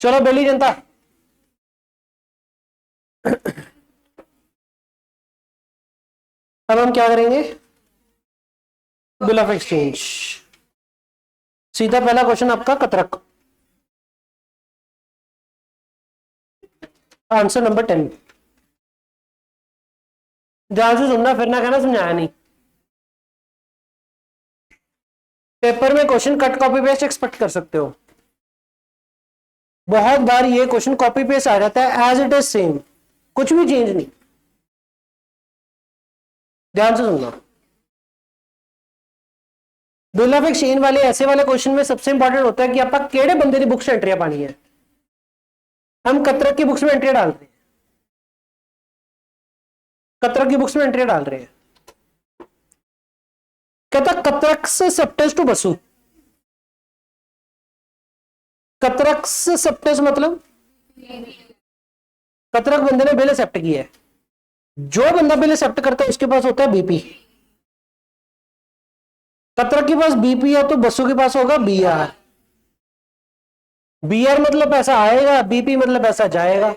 चलो बेली जनता, अब हम क्या करेंगे, बिल ऑफ एक्सचेंज। सीधा पहला क्वेश्चन आपका कतरक, आंसर नंबर 10। ध्यान से सुनना, फिर ना कहना समझाया नहीं। पेपर में question cut copy paste expect कर सकते हो। बहुत बार ये क्वेश्चन कॉपी पेस्ट आ जाता है, एज इट इज सेम, कुछ भी चेंज नहीं। ध्यान से सुनना, बिल ऑफ एक्सचेंज वाले ऐसे वाले क्वेश्चन में सबसे इंपॉर्टेंट होता है कि आपका केड़े बंदे की बुक्स से एंट्रियां पानी है। हम कतरक की बुक्स में एंट्री डाल रहे हैं, कतरक की बुक्स में एंट्री डाल रहे हैं। कहता कतरक से सेप्टेस टू बसु, कतरक से सेप्टेस मतलब कतरक बंदे ने बिल एक्सेप्ट किया है, जो बंदा बिल एक्सेप्ट करता है उसके पास होता है बीपी। कतरक के पास बीपी है तो बसु के पास होगा बीआर। बीआर मतलब पैसा आएगा, बीपी मतलब पैसा जाएगा।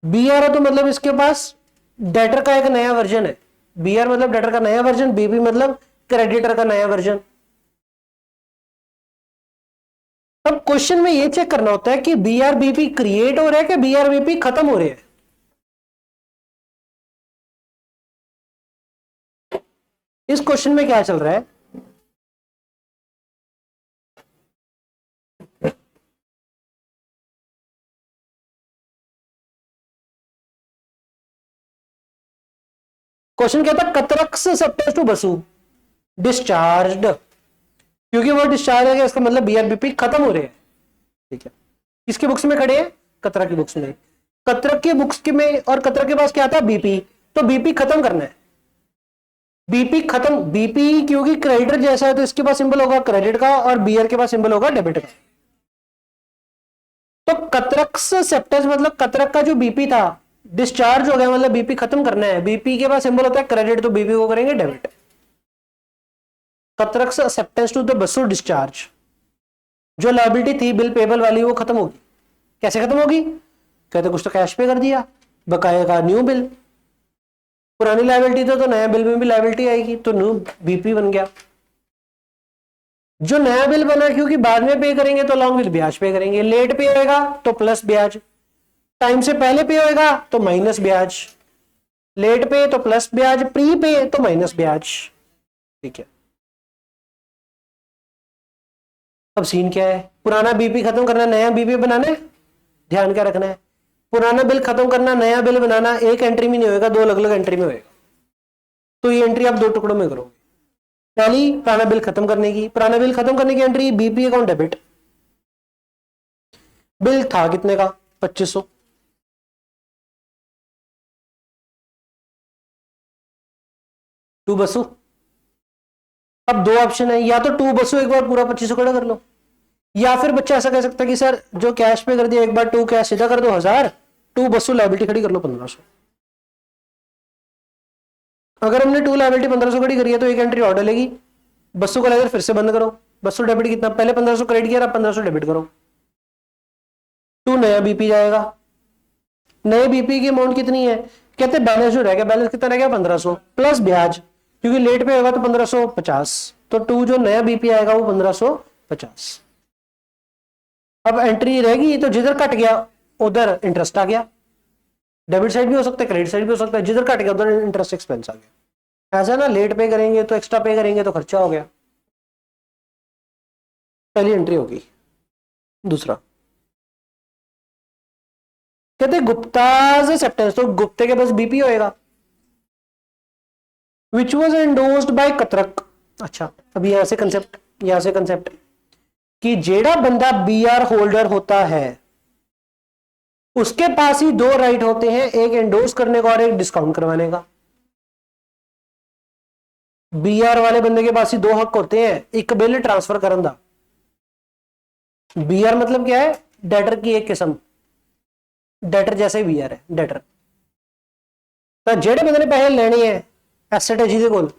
बीआर है तो मतलब इसके पास डेटर का एक नया वर्जन है। बीआर मतलब डेटर का नया वर्जन, बीपी मतलब क्रेडिटर का नया वर्जन। अब क्वेश्चन में यह चेक करना होता है कि बीआर बीपी क्रिएट हो रहा है कि बीआर बीपी खत्म हो रहे हैं। इस क्वेश्चन में क्या चल रहा है, क्वेश्चन कहता है कतरक से सेप्टेस टू बसु डिस्चार्ज्ड, क्योंकि वो डिस्चार्ज है इसका मतलब बीआरबीपी खत्म हो रहे हैं। ठीक है, किसके बुक्स में खड़े हैं, कतरक की बुक्स में। कतरक के बुक्स के में और कतरक के पास क्या था, बीपी, तो बीपी खत्म करना है। बीपी खत्म, बीपी क्योंकि क्रेडिटर जैसा है तो इसके पास सिंबल होगा क्रेडिट का और बीआर के पास सिंबल होगा डेबिट का। तो कतरक से सेप्टेस मतलब कतरक का जो बीपी था डिस्चार्ज हो गया, मतलब बीपी खत्म करना है। बीपी के पास सिंबल होता है क्रेडिट, तो बीपी को करेंगे डेबिट। कतरक से एक्सेप्टेंस टू द बसु डिस्चार्ज, जो लायबिलिटी थी बिल पेबल वाली वो खत्म होगी। कैसे खत्म होगी, कहते कुछ तो कैश पे कर दिया, बकाया का न्यू बिल। पुरानी लायबिलिटी तो नया बिल में भी लायबिलिटी आएगी, तो न्यू बीपी बन गया। जो नया बिल बना क्योंकि बाद में पे करेंगे तो लॉन्ग विद ब्याज पे करेंगे, लेट पे होएगा तो प्लस ब्याज, टाइम से पहले पे होएगा तो माइनस ब्याज, लेट पे तो प्लस ब्याज, प्री पे तो माइनस ब्याज। ठीक है, अब सीन क्या है, पुराना बीपी खत्म करना, नया बीपी बनाना है। ध्यान क्या रखना है, पुराना बिल खत्म करना, नया बिल बनाना एक एंट्री में नहीं होगा, दो अलग अलग एंट्री में होगा। तो ये एंट्री आप दो टुकड़ों में करोगे। पहली पुराना बिल खत्म करने की, पुराना बिल खत्म करने की entry BP account debit. Bill था कितने का, 2500, टू बसु। अब दो ऑप्शन है, या तो टू बसु एक बार पूरा 2500 खड़ा कर लो, या फिर बच्चा ऐसा कह सकता है कि सर जो कैश पे कर दिया एक बार टू कैश सीधा कर दो 1000, टू बसु लायबिलिटी खड़ी कर लो 1500। अगर हमने टू लायबिलिटी 1500 खड़ी करी है तो एक एंट्री और डलेगी, बसु का लेजर फिर से बंद करो। बसु डेबिट कितना, पहले 1500 क्रेडिट किया, अब 1500 डेबिट करो, टू नया बीपी जाएगा। नए बीपी की अमाउंट कितनी है, कहते बैलेंस जो रह गया, बैलेंस कितना रह गया 1500 प्लस ब्याज, क्योंकि लेट पे होगा तो 1550, तो टू जो नया बीपी आएगा वो 1550। अब एंट्री रहेगी तो जिधर कट गया उधर इंटरेस्ट आ गया, डेबिट साइड भी हो सकता है क्रेडिट साइड भी हो सकता है, जिधर कट गया उधर इंटरेस्ट एक्सपेंस आ गया। ऐसा ना लेट पे करेंगे तो एक्स्ट्रा पे करेंगे तो खर्चा हो गया। पहली एंट्री होगी। दूसरा कहते गुप्ता एक्सेप्टेंस, तो गुप्ते के पास बीपी होएगा विच वॉज एंडोर्स्ड बाय कतरक। अच्छा, अब यहां से कंसेप्ट कि जेड़ा बंदा बीआर होल्डर होता है उसके पास ही दो राइट होते हैं, एक एंडोर्स करने का और एक डिस्काउंट करवाने का। बीआर वाले बंदे के पास ही दो हक होते हैं, एक बिल ट्रांसफर करने का। बीआर मतलब क्या है, डेटर की एक किस्म, डेटर जैसे बीआर है डेटर। तो जेड़े बंदे ने पैसे लेने हैं एसेट है जिसके कोल,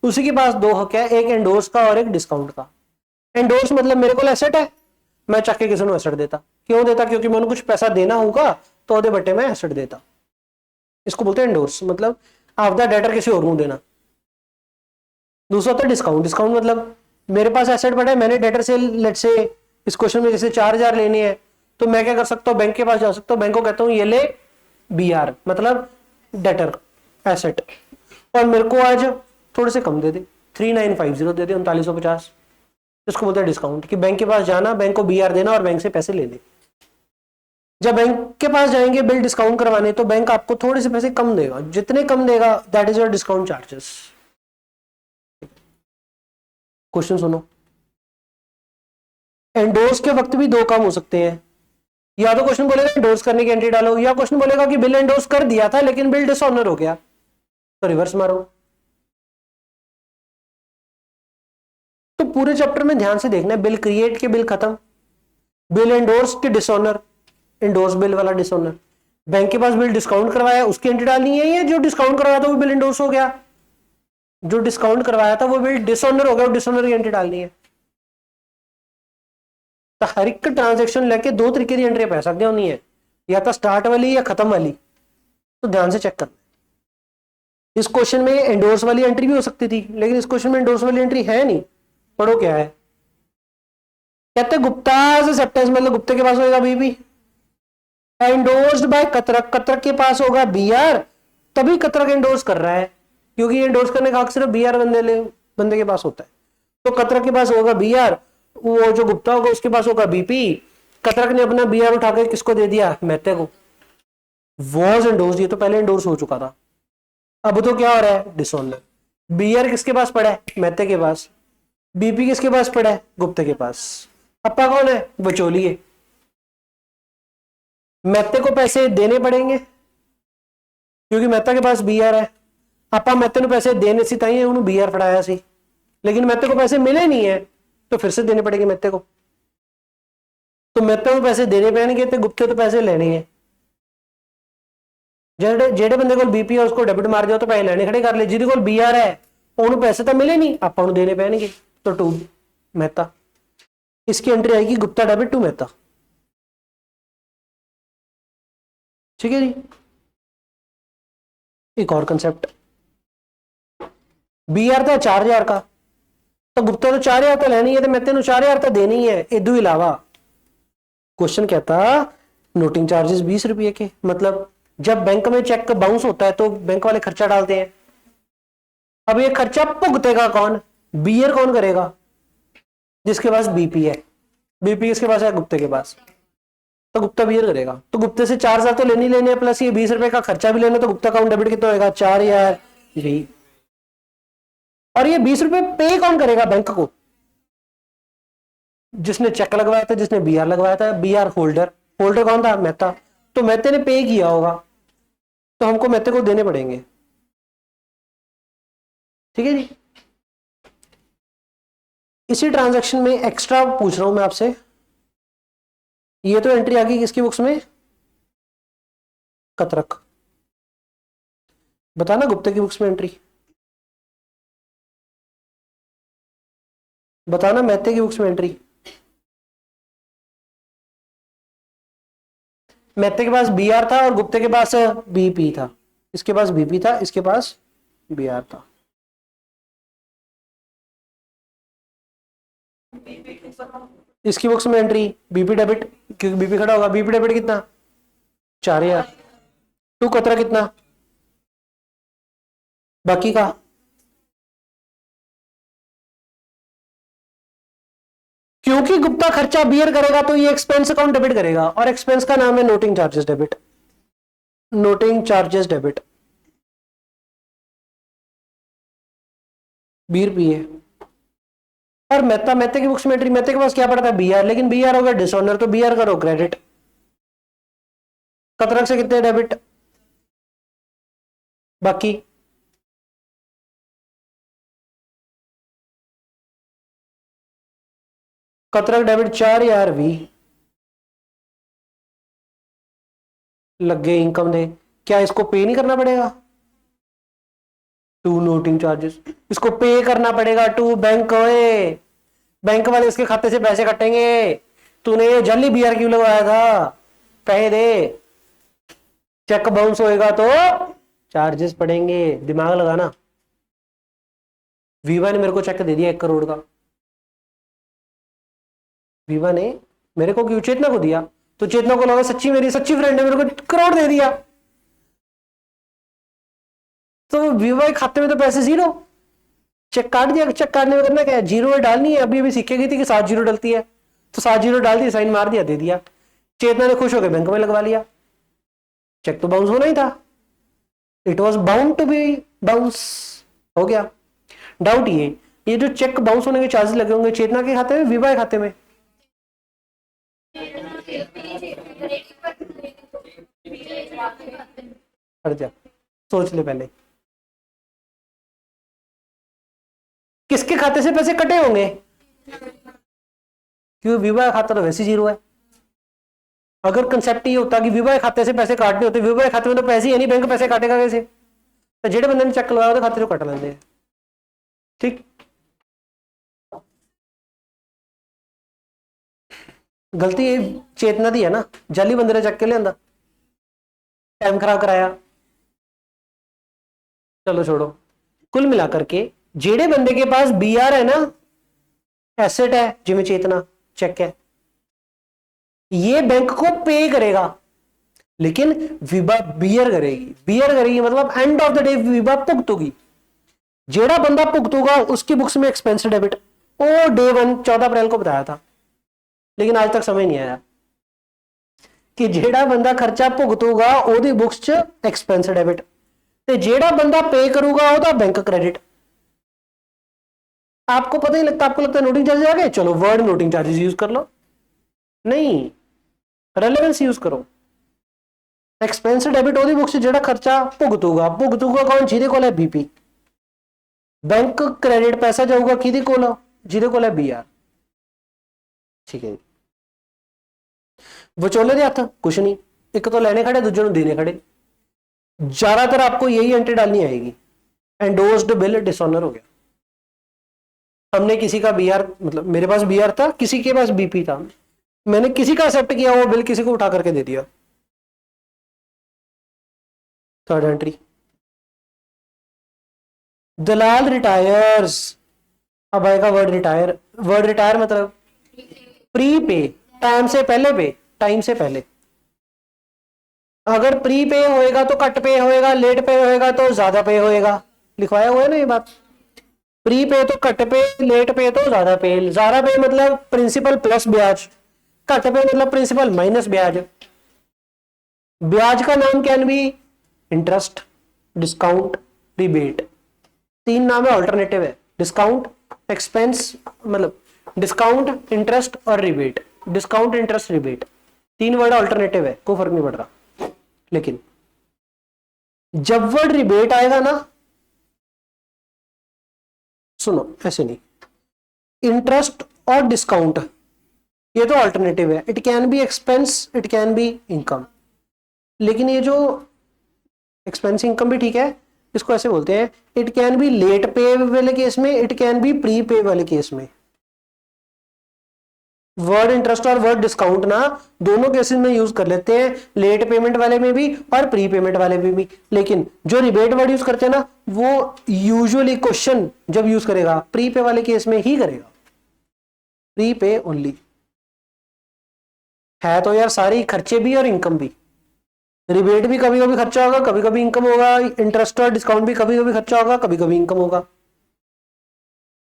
उसी के पास दो हक है, एक एंडोर्स का और एक डिस्काउंट का। एंडोर्स मतलब मेरे को एसेट है, मैं चक के किसी को एसेट देता। क्यों देता? क्योंकि मैं उनको कुछ पैसा देना होगा तो ओदे बट्टे में एसेट देता। इसको बोलते हैं एंडोर्स, मतलब आपदा डेटर किसी और को देना। दूसरा होता है डिस्काउंट। डिस्काउंट मतलब मेरे पास एसेट पड़ा है, मैंने डेटर से लेट से इस क्वेश्चन में जैसे 4000 लेने हैं, तो मैं क्या कर सकता हूं, बैंक के पास जा सकता हूं, बैंक को कहता हूं ये ले BR मतलब डेटर एसेट, और मेरे को आज थोड़े से कम दे दे, 3950 दे दे, 3950। इसको बोलते हैं डिस्काउंट, कि बैंक के पास जाना, बैंक को BR देना और बैंक से पैसे लेने। जब बैंक के पास जाएंगे बिल डिस्काउंट करवाने, तो बैंक आपको थोड़े से पैसे कम देगा, जितने कम देगा that is your discount charges. Question सुनो, एंडोर्स के वक्त भी दो काम हो सकते हैं। या तो क्वेश्चन बोलेगा एंडोर्स करने की एंट्री डालो, या क्वेश्चन बोलेगा कि बिल एंडोर्स कर दिया था लेकिन बिल डिसऑनर हो गया, तो रिवर्स मारो। तो पूरे चैप्टर में ध्यान से देखना है, बिल क्रिएट के बिल खत्म, बिल एंडोर्स के डिसऑनर, एंडोर्स बिल वाला डिसऑनर, बैंक के पास बिल डिस्काउंट करवाया उसकी एंट्री डालनी है, या जो डिस्काउंट करवाया था वो बिल एंडोर्स हो गया, जो डिस्काउंट करवाया था वो बिल डिसऑनर हो गया, डिसऑनर की एंट्री डालनी है। तो हर एक ट्रांजेक्शन लेके दो तरीके की एंट्री पै सकते होनी है, या तो स्टार्ट वाली या खत्म वाली। तो ध्यान से चेक करना। इस क्वेश्चन में एंडोर्स वाली एंट्री भी हो सकती थी, लेकिन इस क्वेश्चन में एंडोर्स वाली एंट्री है नहीं। पढ़ो क्या है, कहते हैं गुप्ता एक्सेप्टेंस, मतलब गुप्ते के पास होगा बीपी, एंडोर्स्ड बाय कतरक, कतरक के पास होगा BR, तभी कतरक एंडोर्स कर रहा है, क्योंकि एंडोर्स करने का हक सिर्फ BR बंदे के पास होता है। तो कतरक के पास होगा BR, वो जो गुप्ता होगा उसके पास होगा BP। कतरक ने अपना BR उठा के किसको दे दिया? मेहते को। वॉज एंडोर्स, ये तो पहले एंडोर्स हो चुका था, अब तो क्या हो रहा है? डिसऑनर। BR किसके पास पड़ा है? मेहते के पास। BP किसके पास पड़ा है? गुप्ते के पास। अपा कौन है? बचोलिए। मेहते को पैसे देने पड़ेंगे क्योंकि मेहता के पास BR है। आपा मेहते को पैसे देने से ताई उन्होंने BR फड़ाया सी, लेकिन मेहते को पैसे मिले नहीं है, तो फिर से देने पड़ेंगे मेहते को। तो मेहते को पैसे देने पैणगे तो गुप्ते तो पैसे लेने हैं। जेडे बंदे को BP है उसको डेबिट मार दिया तो पैसे लेने खड़े कर ले, जिहदे को BR है उन्होंने पैसे तो मिले नहीं, आपा उन्हें देने पैणगे, तो टू मेहता। इसकी एंट्री आएगी गुप्ता डेबिट टू मेहता। ठीक है जी। एक और कंसेप्ट, BR था 4000 का, तो गुप्ता तो 4000 तो लेनी है, तो मेहते को 4000 तो देनी है। इदू इलावा क्वेश्चन कहता नोटिंग चार्जेस 20 रुपये के, मतलब जब बैंक में चेक बाउंस होता है तो बैंक वाले खर्चा डालते हैं। अब ये खर्चा भुगतेगा कौन? BR कौन करेगा? जिसके पास BP है। BP किसके पास है? गुप्ते के पास। तो गुप्ता BR करेगा। तो गुप्ते से 4000 तो लेनी लेने प्लस ये 20 रुपए का खर्चा भी लेना, तो गुप्ता अकाउंट डेबिट कितना होगा? 4000 जी। और ये 20 रुपए पे कौन करेगा? बैंक को, जिसने चेक लगवाया था, जिसने BR लगवाया था। BR होल्डर, होल्डर कौन था? मेहता। तो मेहते ने पे किया होगा, तो हमको मेहते को देने पड़ेंगे। ठीक है जी। इसी ट्रांजैक्शन में एक्स्ट्रा पूछ रहा हूं मैं आपसे, ये तो एंट्री आ गई किसकी बुक्स में? कतरक। बताना गुप्ते की बुक्स में एंट्री, बताना मेहते की बुक्स में एंट्री। मेहते के पास BR था और गुप्ते के पास BP था। इसके पास BP था, इसके पास BR था। इसकी बुक्स में एंट्री BP डेबिट, क्योंकि BP खड़ा होगा। BP डेबिट कितना? 4000। टू कतरा कितना? बाकी का क्योंकि गुप्ता खर्चा BR करेगा तो ये एक्सपेंस अकाउंट डेबिट करेगा, और एक्सपेंस का नाम है noting charges debit. Noting charges debit 20 रुपये। और मेहता, मेहते की बुक्स में एंट्री, मेहते के पास क्या पड़ा था? BR, लेकिन BR हो गया डिसऑनर, तो BR करो क्रेडिट। कतरक से कितने डेबिट? बाकी कतरक डेबिट 4000 भी लग गए इनकम दे। क्या इसको पे नहीं करना पड़ेगा? टू नोटिंग चार्जेस, इसको पे करना पड़ेगा टू बैंक। ओए बैंक वाले इसके खाते से पैसे कटेंगे, तूने ये जल्दी बीआर क्यों लगवाया था, पैसे दे। चेक बाउंस होएगा तो चार्जेस पड़ेंगे, दिमाग लगाना। वीवा ने मेरे को चेक दे दिया 1 करोड़ का, वीवा ने मेरे को क्यों, चेतना को दिया, तो चेतना को लगा सच्ची मेरी सच्ची फ्रेंड है, मेरे को करोड़ दे दिया। तो वीवा के खाते में तो पैसे जीरो, चेक काट दिया। चेक काटने में करना क्या है, जीरो डालनी है। अभी अभी सीखेगी थी कि 7 जीरो डलती है, तो 7 जीरो डाल दी, साइन मार दिया, दे दिया। चेतना ने खुश होकर बैंक में लगवा लिया, चेक तो बाउंस होना ही था, it was bound to be bounce, हो गया। डाउट ये जो चेक बाउंस होने के चार्जेस लगे होंगे चेतना के खाते में, विवा के खाते में, हट जा, सोच ले पहले किसके खाते से पैसे कटे होंगे, क्योंकि विवा खाता तो वैसे जीरो है। अगर कंसेप्ट ये होता कि विवा खाते से पैसे काटने होते, विवा खाते में तो पैसे ही नहीं, बैंक पैसे काटेगा कैसे, तो जेडे बंदे ने चेक करवाया तो खाते तो कट लेंगे। ठीक, गलती चेतना दी है ना, जाली बंदे ने चेक के लिया, टाइम खराब कराया। चलो छोड़ो, कुल मिलाकर के जेडे बंदे के पास बीआर है ना, एसेट है जिमें चेतना चेक है, ये बैंक को पे करेगा, लेकिन विभा बियर करेगी मतलब end of the day Vibha भुगतोगी। जेड़ा बंदा भुगतूगा उसकी बुक्स में एक्सपेंस डेबिट, ओ डे 1 14 अप्रैल को बताया था, लेकिन आज तक समझ नहीं आया कि जेड़ा बंदा खर्चा भुगतूगा ओदी बुक्स च एक्सपेंस डेबिट, ते जेड़ा बंदा पे करूगा ओदा बैंक क्रेडिट। आपको पता ही लगता, आपको लगता है नोटिंग चार्जेस आ गए, चलो वर्ड नोटिंग चार्जेस यूज कर लो, नहीं, रेलेवेंस यूज करो। एक्सपेंस डेबिट ओदी बुक्स जेड़ा खर्चा भुगतूगा कौन, जिहदे कोल है बीपी। बैंक क्रेडिट पैसा जाऊगा किहदे कोल, जिहदे कोल है बीआर। ठीक है, विचोले दे हथ कुछ नहीं, एक तो लेने खड़े दूजे देने खड़े, ज्यादातर आपको यही एंट्री डालनी आएगी, एंडोर्स्ड बिल डिसऑनर हो गया। हमने किसी का बीआर, मतलब मेरे पास बीआर था, किसी के पास बीपी था, मैंने किसी का एक्सेप्ट किया, वो बिल किसी को उठा करके दे दिया। थर्ड एंट्री, दलाल रिटायर्स। अब आएगा वर्ड रिटायर मतलब प्री पे, टाइम से पहले पे, टाइम से पहले। अगर प्री पे होएगा तो कट पे होएगा, लेट पे होएगा तो ज्यादा पे होएगा, लिखवाया हुआ है ना ये बात। प्री पे तो कट पे, लेट पे तो ज्यादा पे मतलब प्रिंसिपल प्लस ब्याज, कट पे मतलब प्रिंसिपल माइनस ब्याज। ब्याज का नाम can be interest, discount, rebate, 3 नाम है, ऑल्टरनेटिव है, डिस्काउंट, एक्सपेंस, मतलब डिस्काउंट, इंटरेस्ट और rebate. Discount, interest, rebate, 3 word alternative है, कोई फर्क नहीं पड़ रहा। लेकिन जब वर्ड रिबेट आएगा ना, सुनो ऐसे नहीं, इंटरेस्ट और डिस्काउंट ये तो ऑल्टरनेटिव है, it can be expense, it can be income. लेकिन ये जो एक्सपेंस इनकम भी ठीक है, इसको ऐसे बोलते हैं, इट कैन बी लेट पे वाले केस में, इट कैन बी प्री पे वाले केस में। वर्ड इंटरेस्ट और वर्ड डिस्काउंट ना दोनों केसेस में यूज कर लेते हैं, लेट पेमेंट वाले में भी और प्री पेमेंट वाले में भी। लेकिन जो रिबेट वर्ड यूज करते हैं ना, वो यूजुअली क्वेश्चन जब यूज करेगा प्री पे वाले केस में ही करेगा, प्री पे ओनली। है तो यार सारी खर्चे भी और इनकम भी, रिबेट भी कभी कभी खर्चा होगा, कभी कभी इनकम होगा, इंटरेस्ट और डिस्काउंट भी कभी कभी खर्चा होगा, कभी कभी इनकम होगा।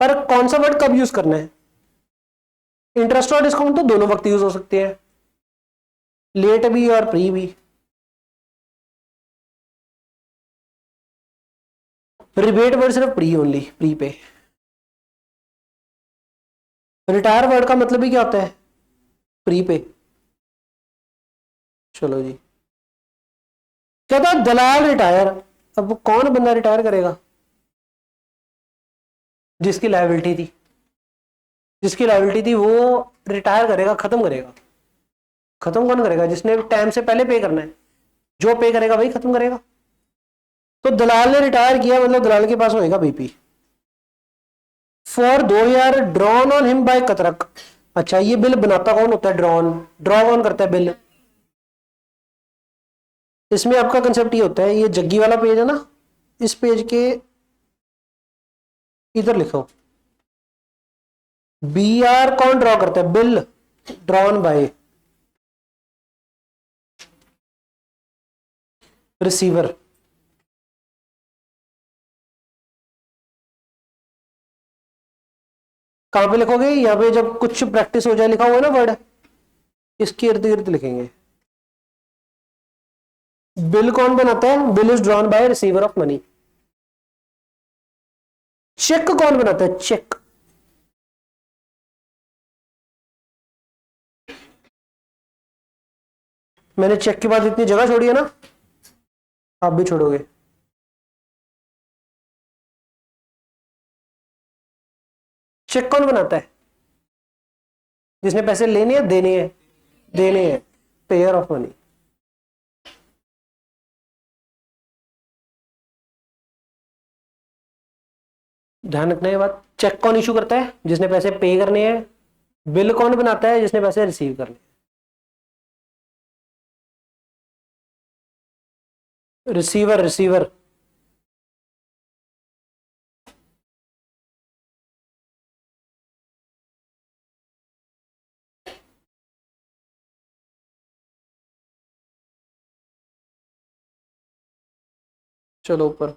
पर कौन सा वर्ड कब यूज करना है, इंटरेस्ट और डिस्काउंट तो दोनों वक्त यूज हो सकते हैं, लेट भी और प्री भी। रिबेट वर्ड सिर्फ प्री ओनली, प्री पे। रिटायर वर्ड का मतलब ही क्या होता है, प्री पे। चलो जी, क्या था, दलाल रिटायर। अब कौन बंदा रिटायर करेगा, जिसकी लायबिलिटी थी, वो रिटायर करेगा, खत्म करेगा। खत्म कौन करेगा, जिसने टाइम से पहले पे करना है, जो पे करेगा वही खत्म करेगा। तो दलाल ने रिटायर किया, मतलब दलाल के पास होएगा BP. For 2000 drawn on him by कतरक। अच्छा, ये बिल बनाता कौन होता है? ड्रॉ कौन करता है बिल? इसमें आपका कंसेप्ट ये होता है, ये जग्गी वाला पेज है ना, इस पेज के इधर लिखो, बी आर कौन ड्रॉ करता है? Bill drawn by receiver. कहां पे लिखोगे? यहां पे जब कुछ प्रैक्टिस हो जाए, लिखा हुआ है ना वर्ड, इसके इर्द गिर्द लिखेंगे। बिल कौन बनाता है? Bill is drawn by receiver of money. Cheque कौन बनाता है? चेक मैंने चेक के बाद इतनी जगह छोड़ी है ना, आप भी छोड़ोगे। चेक कौन बनाता है? जिसने पैसे लेने हैं, देने हैं? देने हैं, पेयर ऑफ मनी। ध्यान रखना ये बात, चेक कौन इशू करता है? जिसने पैसे पे करने हैं। बिल कौन बनाता है? जिसने पैसे रिसीव करने हैं। Receiver, receiver. चलो ऊपर।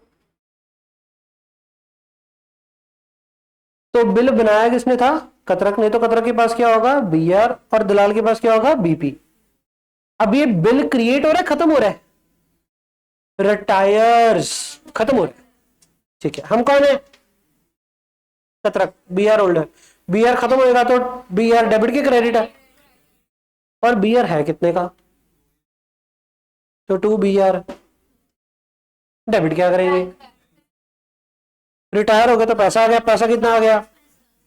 तो बिल बनाया किसने था? कतरक ने। तो कतरक के पास क्या होगा? बीआर। और दलाल के पास क्या होगा? बीपी। अब ये बिल क्रिएट हो रहा है, खत्म हो रहा है? रिटायर्स, खत्म हो रहा है। ठीक है, हम कौन है? कतरक, बीआर होल्डर। बीआर खत्म होएगा तो बीआर डेबिट के क्रेडिट है, और बीआर है कितने का? तो 2 BR। डेबिट क्या करेंगे? रिटायर हो गया तो पैसा आ गया। पैसा कितना आ गया?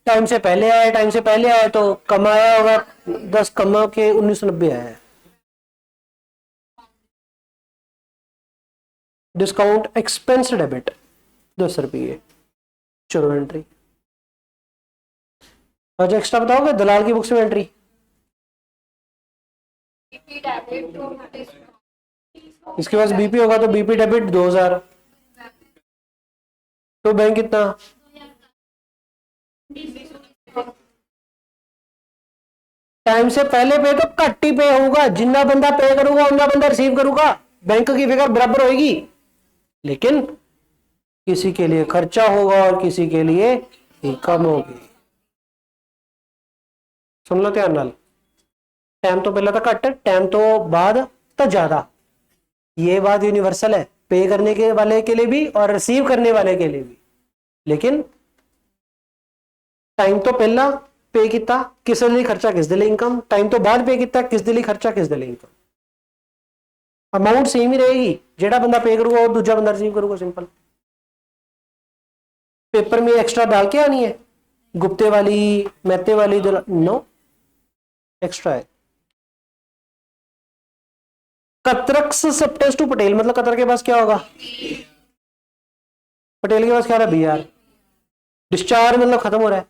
टाइम से पहले आया, टाइम से पहले आया तो कमाया होगा 10, कमा के 1990 आया है। डिस्काउंट एक्सपेंस डेबिट 10 रुपये। चलो एंट्री। अच्छा, एक्स्ट्रा बताओगे दलाल की बुक्स में एंट्री? इसके पास बीपी होगा तो बीपी डेबिट 2000। तो बैंक कितना? टाइम से पहले पे तो घट ही पे होगा, जितना बंदा पे करूंगा उतना बंदा रिसीव करूंगा, बैंक की फिगर बराबर होगी। लेकिन किसी के लिए खर्चा होगा और किसी के लिए इनकम होगी। सुन लो ध्यान नाल। टाइम तो पहला था घट, टाइम तो बाद तो ज्यादा। ये बात यूनिवर्सल है, पे करने के वाले के लिए भी और रिसीव करने वाले के लिए भी। लेकिन टाइम तो पहला पे किया किस लिए खर्चा, किस लिए इनकम। टाइम तो बाद पे किया किस लिए खर्चा, किस लिए इनकम। अमाउंट सेम ही रहेगी, जेड़ा बंदा पे करूगा और दूसरा बंदा रिसीव करूगा। सिंपल। पेपर में एक्स्ट्रा डाल के आनी है, गुप्ते वाली, मेहते वाली, नो, एक्स्ट्रा है। कतरक्स सप्टेंस टू पटेल, मतलब कतर के पास क्या होगा? पटेल के पास क्या रहा? बीआर। डिस्चार्ज मतलब खत्म हो रहा है।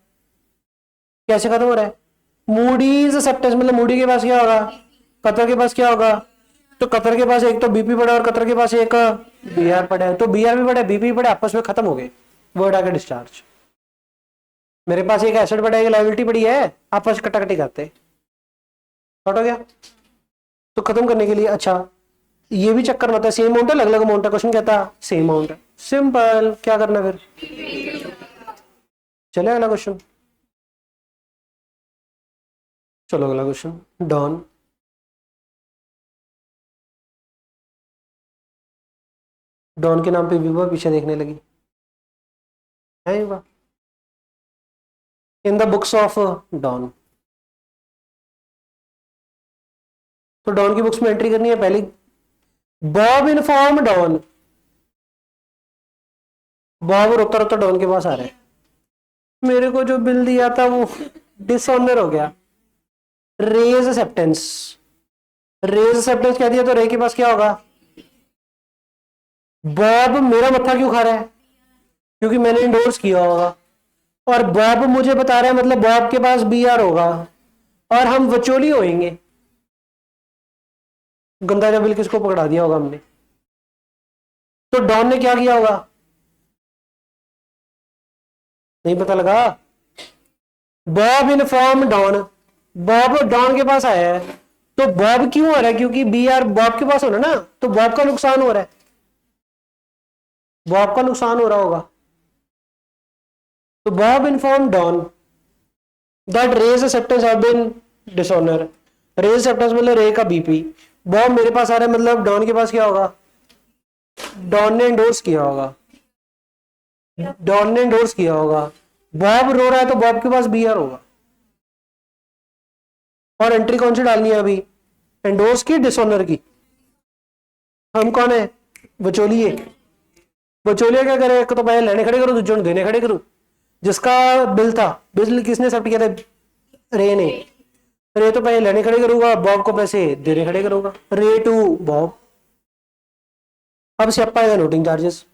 कैसे खत्म हो रहा है? मूडीज सप्टेंस, मतलब मूडी के पास क्या होगा? कतर के पास क्या होगा? तो कतर के पास एक तो बीपी पड़ा और कतर के पास एक बीआर पड़ा है। तो बीआर भी पड़ा है, बीपी पड़ा, आपस में खत्म हो गए, वर्ड आ गया डिस्चार्ज। मेरे पास एक एसेट पड़ा है, एक लायबिलिटी पड़ी है, आपस कटाकटी करते, शॉर्ट हो गया। तो खत्म करने के लिए, अच्छा ये भी चेक करना होता है, सेम अमाउंट है अलग अलग अमाउंट है? क्वेश्चन कहता है सेम अमाउंट है। सिंपल, क्या करना फिर? चले अगला क्वेश्चन। चलो अगला क्वेश्चन। डॉन। डॉन के नाम पे विभा पीछे देखने लगी है Vibha. In the books of Don. तो डॉन की बुक्स में एंट्री करनी है पहली। Bob inform don. बॉब रोता रोता डॉन के पास आ रहा है, मेरे को जो बिल दिया था वो डिसऑनर हो गया। Raise acceptance. रेज एक्सेप्टेंस कह दिया तो रे के पास क्या होगा? बॉब मेरा मत्था क्यों खा रहा है? क्योंकि मैंने इंडोर्स किया होगा, और बॉब मुझे बता रहा है, मतलब बॉब के पास बी आर होगा, और हम वचोली होएंगे। गंदा जबिल किसको पकड़ा दिया होगा हमने? तो डॉन ने क्या किया होगा? नहीं पता लगा? Bob inform Don, Bob Don के पास आया है, तो बॉब क्यों हो रहा है? क्योंकि बी आर बॉब के पास होना ना, तो बॉब का नुकसान हो रहा है, बॉब का नुकसान हो रहा होगा। तो Bob inform Don that Ray's acceptance have been dishonour. Ray's acceptance मतलब रे का बीपी। बॉब मेरे पास आ रहा है, मतलब डॉन के पास क्या होगा? डॉन ने एंडोर्स किया होगा, डॉन ने एंडोर्स किया होगा। बॉब रो रहा है तो बॉब के पास बी आर होगा। और एंट्री कौन सी डालनी है अभी? एंडोर्स की, डिसऑनर की? हम कौन है? बचोलिए। बचोलिया क्या करे? एक तो पहले लेने खड़े करूं, दूसरे देने खड़े करूं। जिसका बिल था, बिल किसने एक्सेप्ट किया था? रे ने। रे तो पहले लेने खड़े करूंगा, बॉब को पैसे देने खड़े करूंगा। रे टू बॉब। अब सियापा है नोटिंग चार्जेस।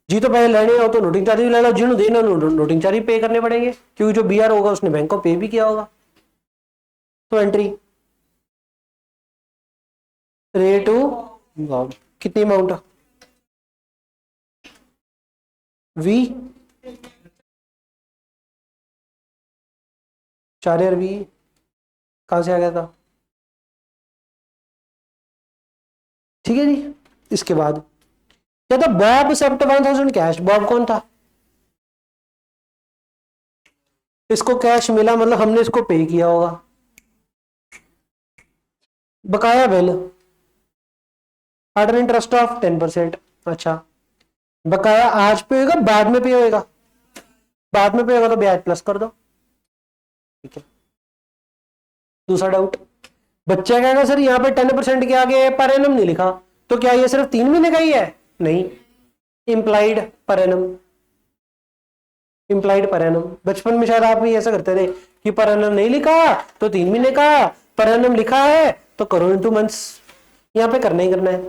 जी तो पहले लेने हो तो नोटिंग चार्जेस ले लो, जिन्होंने देना नोटिंग चार्ज पे करने पड़ेंगे, क्योंकि जो बीआर होगा उसने बैंक को पे भी किया होगा। तो एंट्री रे टू बॉब, कितनी अमाउंट? वी 4000 वी कहां से आ गया था? ठीक है जी। इसके बाद क्या था? Bob accept 1000 cash. बॉब कौन था? इसको कैश मिला, मतलब हमने इसको पे किया होगा। बकाया बिल एट इंटरेस्ट ऑफ 10%। अच्छा, बकाया आज पे होगा बाद में पे होगा? बाद में पे होगा तो ब्याज प्लस कर दो। ठीक है। दूसरा डाउट, बच्चा कहेगा सर यहाँ पे 10% के आगे पर एनम नहीं लिखा, तो क्या ये सिर्फ 3 महीने का ही है? नहीं, implied per annum. Implied per annum, बचपन में शायद आप भी ऐसा करते थे कि पर एनम नहीं लिखा तो 3 महीने का, पर एनम लिखा है तो करो इंटू मंथ्स। यहाँ पे करना ही करना है।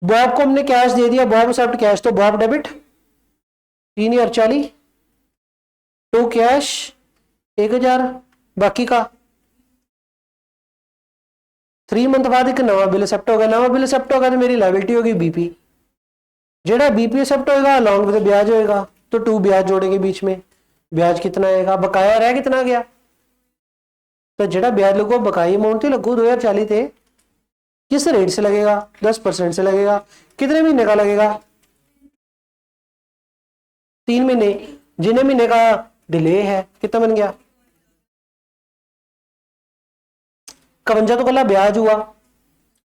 बॉब को हमने कैश दे दिया, बॉब एक्सेप्ट कैश, तो बॉब डेबिट 3040 टू कैश 1000, बाकी का 3 मंथ बाद एक नवा बिल एक्सेप्ट होगा। नवा बिल एक्सेप्ट होगा तो मेरी लायबिलिटी होगी बीपी। जेड़ा बीपी एक्सेप्ट होगा अलॉन्ग विद ब्याज होएगा, तो 2 ब्याज जोड़ेंगे बीच में। ब्याज कितना आएगा? बकाया रह कितना गया? तो जेड़ा ब्याज लगो बकाई अमाउंट थी लगू 2040 थे। किस रेट से लगेगा? 10% से लगेगा। कितने महीने का लगेगा? 3 महीने। जिन्हें महीने का डिले है, कितना बन गया? 51 तो कल ब्याज हुआ।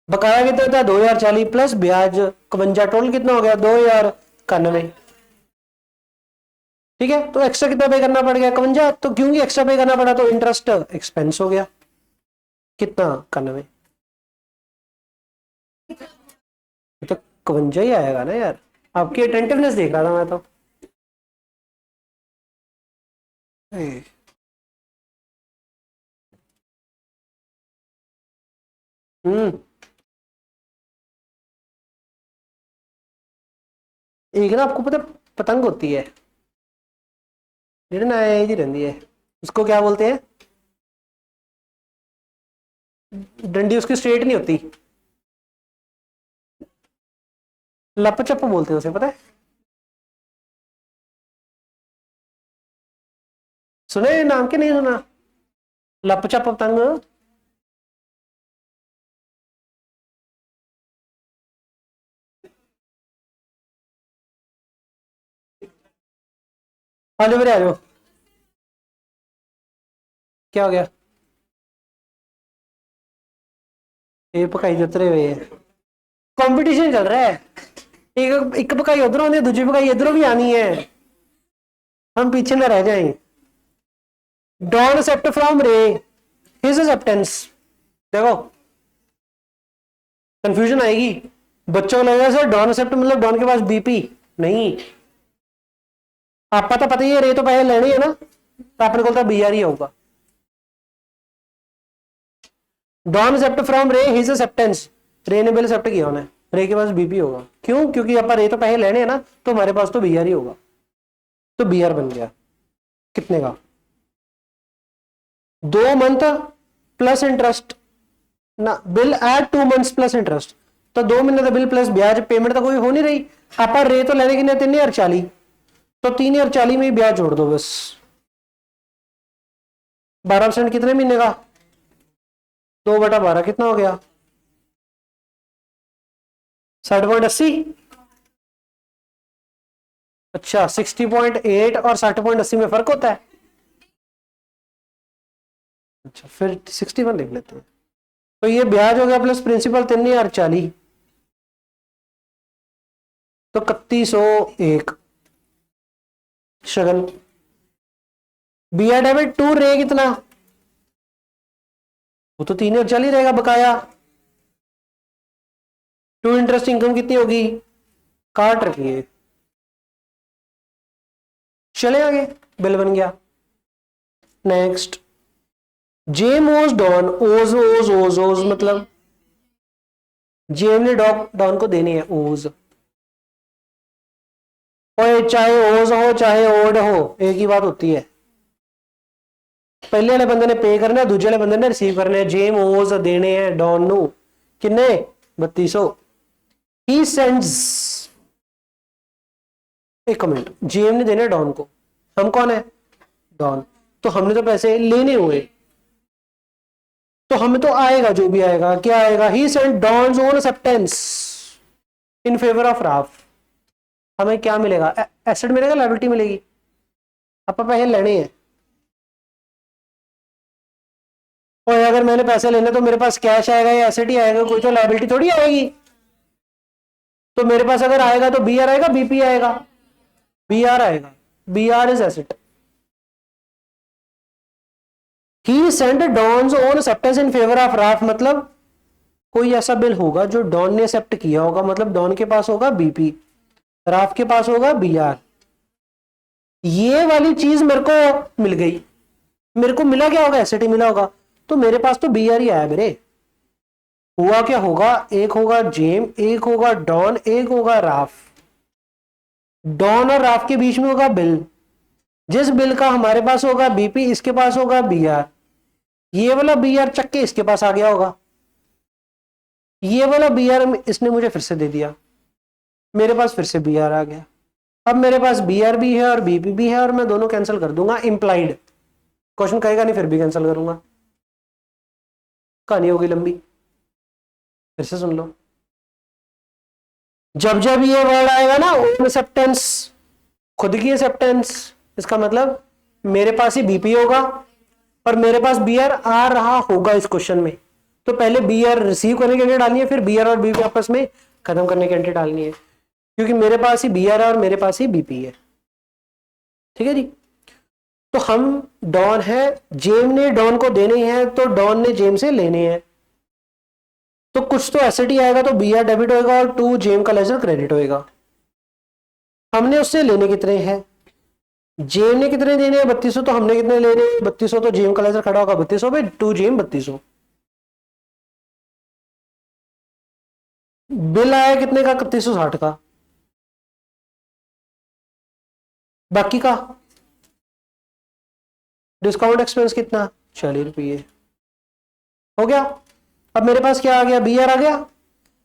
बकाया कितना था? 2040 प्लस ब्याज 51, टोटल कितना हो गया? 2091। ठीक है, तो एक्स्ट्रा कितना पे करना पड़ गया? 51। तो क्योंकि एक्स्ट्रा पे करना पड़ा तो इंटरेस्ट एक्सपेंस हो गया। कितना? 91। तो 51 ही आएगा ना यार। आपकी अटेंटिवनेस देख रहा था मैं तो। हम्म। एक ना आपको पता, पतंग होती है जेडी ना जी रहती है, उसको क्या बोलते हैं? डंडी उसकी स्ट्रेट नहीं होती, लप चप बोलते हैं उसे, पता है? सुने नाम के नहीं सुना? लप चप पतंग। आ जाओ मेरे, आ जाओ। क्या हो गया? ये पकाई जो उतरे हुए है, कंपटीशन चल रहा है। एक एक पकाई उधरों आनी है, दूसरी पकाई इधरों भी आनी है, हम पीछे ना रह जाएं। डॉन एक्सेप्ट फ्रॉम रे हिज एक्सेप्टेंस। देखो कंफ्यूजन आएगी, बच्चों को लगेगा सर डॉन एक्सेप्ट मतलब डॉन के पास बीपी नहीं। आपका तो पता ही है, रे तो पहले लेने है ना, तो आपने बोलता बी आर ही होगा। डॉन एक्सेप्ट फ्रॉम रे हिज एक्सेप्टेंस, रे ने बिल एक्सेप्ट किया उन्हें, रे के पास बीपी होगा। क्यों? क्योंकि अपन रे तो पैसे लेने हैं ना, तो हमारे पास तो बीआर ही होगा, तो बीआर बन गया कितने का, 2 मंथ प्लस इंटरेस्ट ना, bill eight 2 months plus interest, तो 2 महीने का बिल प्लस ब्याज, पेमेंट तो कोई हो नहीं रही, आप रे तो लेने की नहीं 3,040, तो 3,040 में ही ब्याज जोड़ दो बस। 12% कितने महीने का, 2/12 कितना हो गया, 60.80। अच्छा 60.8 और 60.80 में फर्क होता है। अच्छा फिर 61 लिख लेते हैं। तो ये ब्याज हो गया प्लस प्रिंसिपल 3,040, तो 3101 शगन। बीआर डेबिट टू रे कितना, वो तो 3,040 रहेगा बकाया। टू इंटरेस्ट इनकम कितनी होगी, काट रखिए, चले आगे, बिल बन गया। नेक्स्ट, जेम ओज डॉन, ओज ओज ओज ओज मतलब जेम ने डॉन को देनी है ओज, और चाहे ओज हो चाहे ओड हो एक ही बात होती है, पहले वाले बंदे ने पे करना है, दूसरे वाले बंदे ने रिसीव करना है। जेम ओज देने हैं डॉन नु किन्ने 3200। ही सेंड्स, एक कमेंट, जेम ने देने डॉन को, हम कौन है डॉन, तो हमने तो पैसे लेने हुए, तो हमें तो आएगा जो भी आएगा, क्या आएगा, he send Don's own acceptance in favour of Raf. हमें क्या मिलेगा, एसेट मिलेगा, लायबिलिटी मिलेगी, आप पैसे लेने हैं। और अगर मैंने पैसे लेने तो मेरे पास कैश आएगा या एसेट ही आएगा, कोई तो लायबिलिटी थोड़ी आएगी। तो मेरे पास अगर आएगा तो बी आर आएगा, बीपी आएगा, बी आर आएगा, B R is asset. He send Don's own acceptance in favour of Ralph, मतलब कोई ऐसा बिल होगा जो डॉन ने एक्सेप्ट किया होगा, मतलब डॉन के पास होगा बीपी, राफ के पास होगा बी आर। ये वाली चीज मेरे को मिल गई, मेरे को मिला क्या होगा, एसेट ही मिला होगा, तो मेरे पास तो बी आर ही आया मेरे। हुआ क्या होगा, एक होगा जेम, एक होगा डॉन, एक होगा राफ, डॉन और राफ के बीच में होगा बिल, जिस बिल का हमारे पास होगा बीपी, इसके पास होगा बी आर, ये वाला बी आर चक्के इसके पास आ गया होगा, ये वाला बी आर इसने मुझे फिर से दे दिया, मेरे पास फिर से बी आर आ गया। अब मेरे पास बी आर भी है और बीपी भी है, और मैं दोनों कैंसिल कर दूंगा, इंप्लाइड, क्वेश्चन कहेगा नहीं फिर भी कैंसिल करूंगा, कहानी होगी लंबी, फिर से सुन लो। जब जब ये वर्ड आएगा ना ओन एक्सेप्टेंस, खुद की एक्सेप्टेंस, इसका मतलब मेरे पास ही बीपी होगा और मेरे पास बीआर आ रहा होगा इस क्वेश्चन में, तो पहले बीआर रिसीव करने की एंट्री डालनी है, फिर बीआर और बीपी आपस में खत्म करने की एंट्री डालनी है, क्योंकि मेरे पास ही बीआर है और मेरे पास ही बीपी है। ठीक है जी, तो हम डॉन है, जेम ने डॉन को देने हैं, तो डॉन ने जेम से लेने हैं, तो कुछ तो एसेट ही आएगा, तो बीआर डेबिट होगा और टू जेम का लेजर क्रेडिट होगा। हमने उससे लेने कितने हैं, जेम ने कितने देने हैं 3200, तो हमने कितने लेने हैं 3200, तो जेम का लेजर खड़ा होगा 3200 पे, टू जेम 3200। बिल आया कितने का, 3160 का, बाकी का डिस्काउंट एक्सपेंस कितना, 40 रुपये, हो गया। अब मेरे पास क्या आ गया, बी आर आ गया,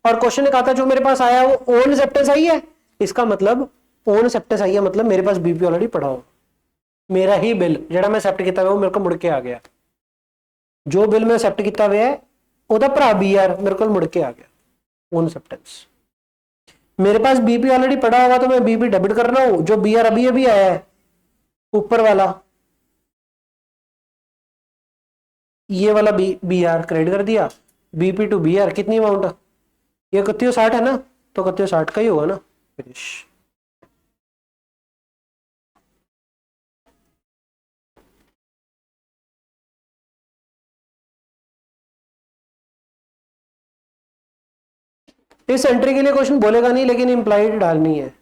और क्वेश्चन ने कहा था जो मेरे पास आया वो ओन एक्सेप्टेंस आई है, इसका मतलब ओन एक्सेप्टेंस आई है, मतलब मेरे पास बीपी ऑलरेडी पड़ा हो, मेरा ही बिल जेड़ा मैं एक्सेप्ट किया वो मेरे को मुड़ के आ गया, जो बिल मैं एक्सेप्ट किया हुआ है ਉਹਦਾ ਭਰਾ बीआर मेरे को मुड़ के आ गया ओन एक्सेप्टेंस। मेरे पास बीपी ऑलरेडी पड़ा होगा तो मैं बीपी डेबिट कर रहा हूं, जो बीआर अभी अभी आया है ऊपर वाला, ये वाला बी आर क्रेडिट कर दिया, बीपी टू बी आर कितनी अमाउंट, ये 3160 है ना, तो 3160 का ही होगा ना, फिनिश। इस एंट्री के लिए क्वेश्चन बोलेगा नहीं, लेकिन इंप्लाइड डालनी है।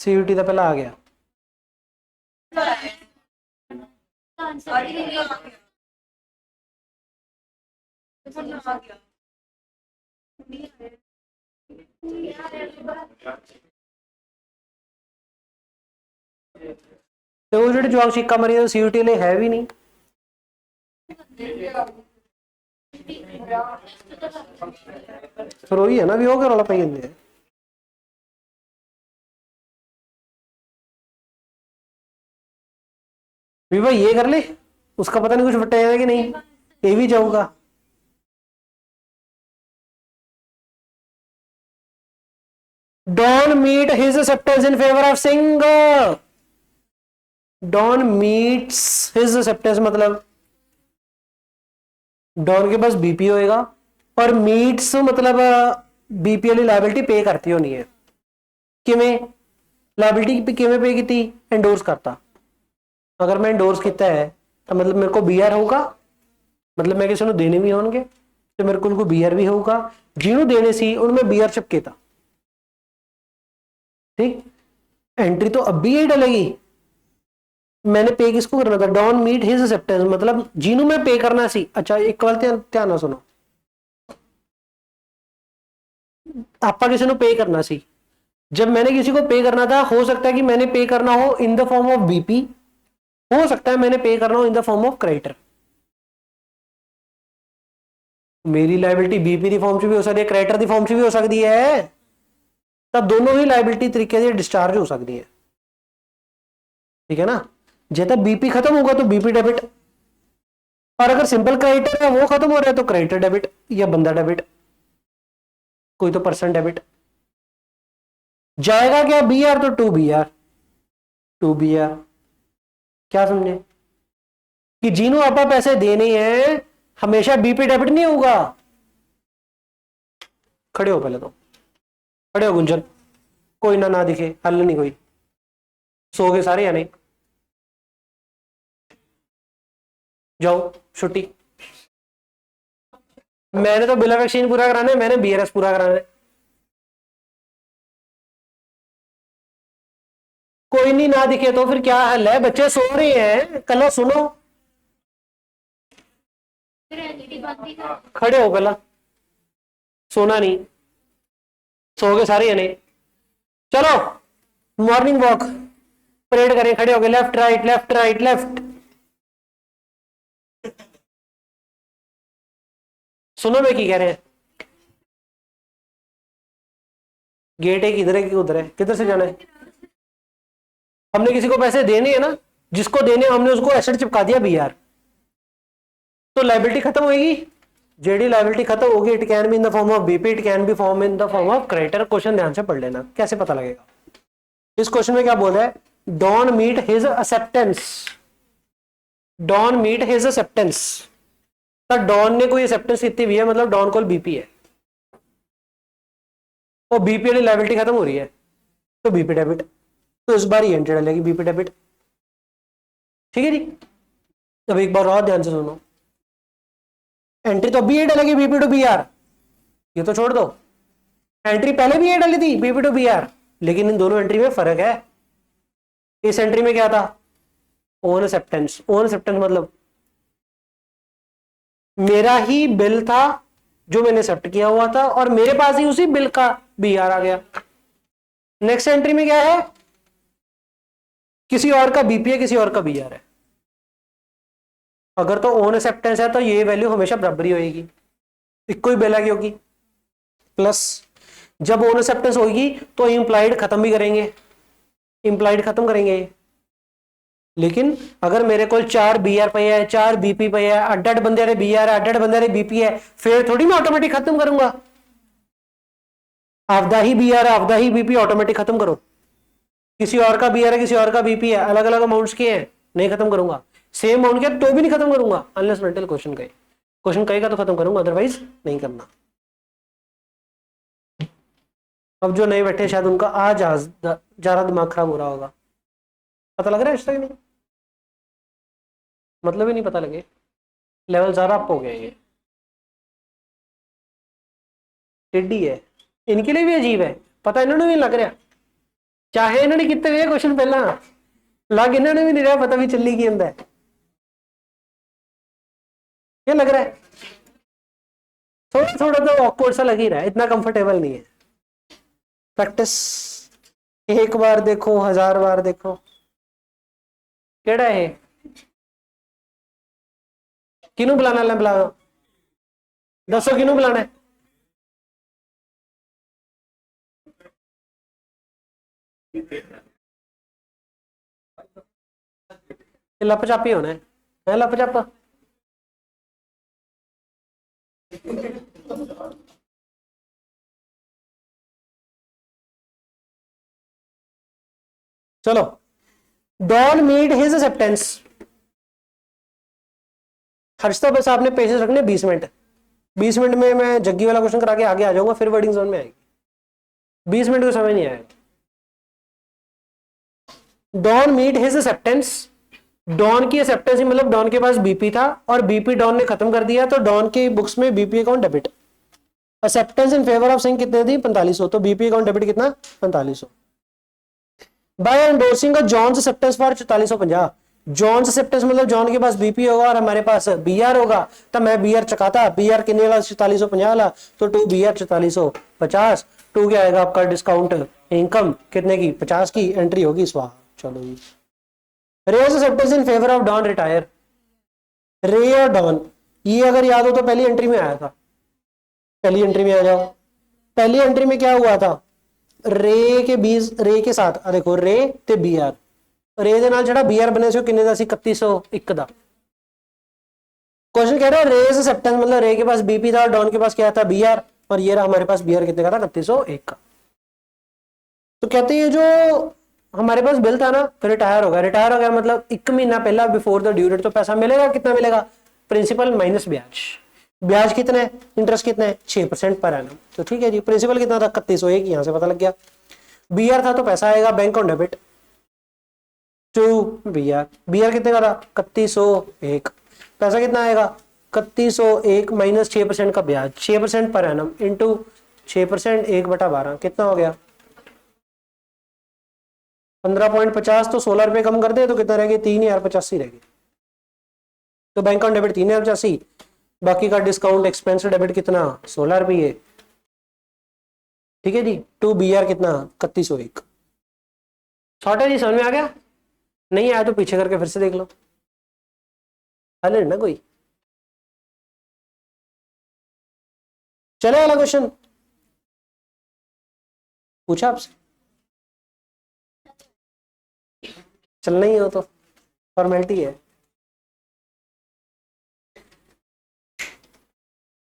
CUT तो पहला आ गया। तो वो जो जवाब सिक्का मरी तो CUT ले है भी नहीं। फिर वही है ना, भी हो गया रोला पाई भी भाई, ये कर ले, उसका पता नहीं कुछ बटाया कि नहीं, ये भी जाऊंगा। Don meet his acceptance in favour of Singh. Don meets his acceptance मतलब डॉन के पास बीपी होएगा, और मीट्स मतलब बीपी वाली लाइबिलिटी पे करती होनी है। किमें लाइबिलिटी किमें पे की? एंडोर्स करता। अगर मैं एंडोर्स किया है तो मतलब मेरे को बीआर होगा, मतलब मैं किसी को देने भी होंगे तो मेरे को उनको बीआर भी होगा। जिन्हों देने सी उनमें बीआर चिपके था। ठीक, एंट्री तो अब भी यही डलेगी। मैंने पे किसको करना था? डॉन मीट हिज एक्सेप्टेंस मतलब जिन्हों में पे करना सी। अच्छा एक बार ध्यान ना सुनो, आपा किसी को पे करना सी। जब मैंने किसी को पे करना था, हो सकता है कि मैंने पे करना हो in the form of BP, हो सकता है मैंने पे करना हो in the form of creditor. मेरी लाइबिलिटी बीपी की फॉर्म से भी हो सकती है, क्रेडिटर की फॉर्म से भी हो सकती है। तब दोनों ही लाइबिलिटी तरीके से डिस्चार्ज हो सकती है। ठीक है ना? जब तक बीपी खत्म होगा तो बीपी डेबिट, और अगर सिंपल क्रेडिटर है वो खत्म हो रहा है तो क्रेडिटर डेबिट या बंदा डेबिट, कोई तो पर्सन डेबिट जाएगा। क्या बी आर तो to B R, to B R. क्या समझे कि जिन्हों आप पैसे देने हैं हमेशा बीपी डेबिट नहीं होगा। खड़े हो पहले तो, खड़े हो गुंजन, कोई ना दिखे, हल नहीं कोई, सो गए सारे या नहीं? जाओ छुट्टी। मैंने तो बिल ऑफ एक्सचेंज पूरा कराना है, मैंने बीआरएस पूरा कराना है। कोई नहीं ना दिखे तो फिर क्या हल है? बच्चे सो रहे हैं, कल सुनो। खड़े हो पहला, सोना नहीं, सो गए सारे या नहीं? चलो मॉर्निंग वॉक परेड करें, खड़े हो गए, left right left right left. सुनो मैं की कह रहे हैं, गेट है किधर है कि उधर है, किधर से जाना है? हमने किसी को पैसे देने हैं ना, जिसको देने हमने उसको एसेट चिपका दिया बीआर, तो लाइबिलिटी खत्म होगी। जेडी लाइबिलिटी खत्म होगी, it can be in the form of BP, it can be form in the form of creditor. Question ध्यान से पढ़ लेना, कैसे पता लगेगा। इस क्वेश्चन में क्या बोल रहा है? Don meet his acceptance, Don meet his acceptance. तो डॉन ने कोई एक्सेप्टेंस कितनी भी है, मतलब डॉन कॉल बीपी है, और बीपी वाली लाइबिलिटी खत्म हो रही है तो बीपी डेबिट, तो इस बार ही एंट्री डलेगी बीपी डेबिट। ठीक है जी? अब एक बार और ध्यान से सुनो, एंट्री तो अभी ये डलेगी बीपी टू बी आर, ये तो छोड़ दो। एंट्री पहले भी ये डली थी बीपी टू बी आर, लेकिन इन दोनों एंट्री में फर्क है। इस एंट्री में क्या था? Own acceptance. ओन एक्सेप्टेंस मतलब मेरा ही बिल था जो मैंने एक्सेप्ट किया हुआ था, और मेरे पास ही उसी बिल का बी आर आ गया। नेक्स्ट एंट्री में क्या है? किसी और का बीपी है, किसी और का बी आर है। अगर तो ओन एक्सेप्टेंस है तो ये वैल्यू हमेशा बराबर ही होगी, इक्को ही बिल होगी। प्लस जब ओन एक्सेप्टेंस होगी तो इंप्लाइड खत्म भी करेंगे, इंप्लाइड खत्म करेंगे। लेकिन अगर मेरे को 4 बीआर पे है, 4 बीपी पे है, अड्ड बंदे बीआर है, अड्ड बंदे बीपी है, फिर थोड़ी मैं ऑटोमेटिक खत्म करूंगा। आपदा ही बीआर है, आपदा ही बीपी, ऑटोमेटिक खत्म करो। किसी और का बीआर है, किसी और का बीपी है, अलग अलग अमाउंट्स के हैं, नहीं खत्म करूंगा। सेम अमाउंट के तो भी नहीं खत्म करूंगा, अनलेस मेंटल क्वेश्चन कहे, क्वेश्चन कहेगा तो खत्म करूंगा, अदरवाइज नहीं करना। अब जो नए बैठे शायद उनका आज ज्यादा दिमाग खराब हो रहा होगा। पता लग रहा है इसका नहीं? मतलब ही नहीं पता लगे, लेवल ज्यादा अप हो गया ये। टिड्डी है, इनके लिए भी अजीब है, पता इन्होंने भी लग रहा। चाहे इन्होंने कितने हुए क्वेश्चन पहला लग इन्होंने भी नहीं रहा पता भी चली की अंदर क्या लग रहा है थोड़ा थोड़ा तो ऑकवर्ड सा लग ही रहा है इतना कंफर्टेबल नहीं है प्रैक्टिस एक बार देखो 1000 बार देखो केड़ा है किनू बुलाना है बुलाओ दसो किनू बुलाना है लपचापी होना है लपचापा चलो don meet his acceptance Harshita बस आपने पेशेंस रखने 20 मिनट 20 मिनट में मैं जग्गी वाला क्वेश्चन करा के आगे आ जाऊंगा फिर वर्डिंग जोन में आएगी 20 मिनट को समय नहीं आएगा Don meet his acceptance Don की एक्सेप्टेंस मतलब डॉन के पास बीपी था और बीपी डॉन ने खत्म कर दिया तो डॉन के बुक्स में BP account debit acceptance in favour of Singh कितने थी 4500 तो बीपी अकाउंट डेबिट कितना 4500 by endorsing John's acceptance for 4450 John's acceptance मतलब जॉन के पास बीपी होगा और हमारे पास बीआर होगा तो मैं बीआर चकाता बीआर कितने वाला 4450 वाला तो 2 बीआर 4450 2 क्या आएगा आपका डिस्काउंट इनकम कितने की 50 की एंट्री होगी स्वाहा चलो जी raise acceptance in favour of Don retire रे और डॉन ये अगर याद हो तो पहली एंट्री में आया था पहली एंट्री में आ जाओ पहली एंट्री में क्या हुआ था रे के साथ देखो रे ते बीआर रे दे नाल जेड़ा बीआर बने से किन्ने दा सी 3101 दा क्वेश्चन कह रहा है रेज एक्सेप्टेंस मतलब रे के पास बीपी था और डॉन के पास क्या था बीआर और ये रहा हमारे पास बीआर कितने का था 3101 का तो कहते हैं जो हमारे पास बिल था ना तो रिटायर हो गया मतलब 1 महीना पहला बिफोर द ड्यू डेट तो पैसा मिलेगा कितना मिलेगा प्रिंसिपल माइनस ब्याज कितना है इंटरेस्ट कितना है 6% पर एनम तो ठीक है जी प्रिंसिपल कितना था 3101 यहां से पता लग गया बीआर था तो पैसा आएगा bank on debit to B R कितने का था 3101 पैसा कितना आएगा 3101 माइनस 6% का ब्याज 6% पर एनम इंटू 6% 1/12 कितना हो गया 15.50 तो 16 रुपए कम कर दे तो कितना रहेगी 3085 रहेगी तो बैंक ऑन डेबिट 3085 बाकी का डिस्काउंट एक्सपेंस डेबिट कितना 16 रुपये ठीक है जी 2 बीआर कितना 3101 शॉर्ट है जी समझ में आ गया नहीं आया तो पीछे करके फिर से देख लो हल है ना कोई चले वाला क्वेश्चन पूछा आपसे चलना ही हो तो फॉर्मेलिटी है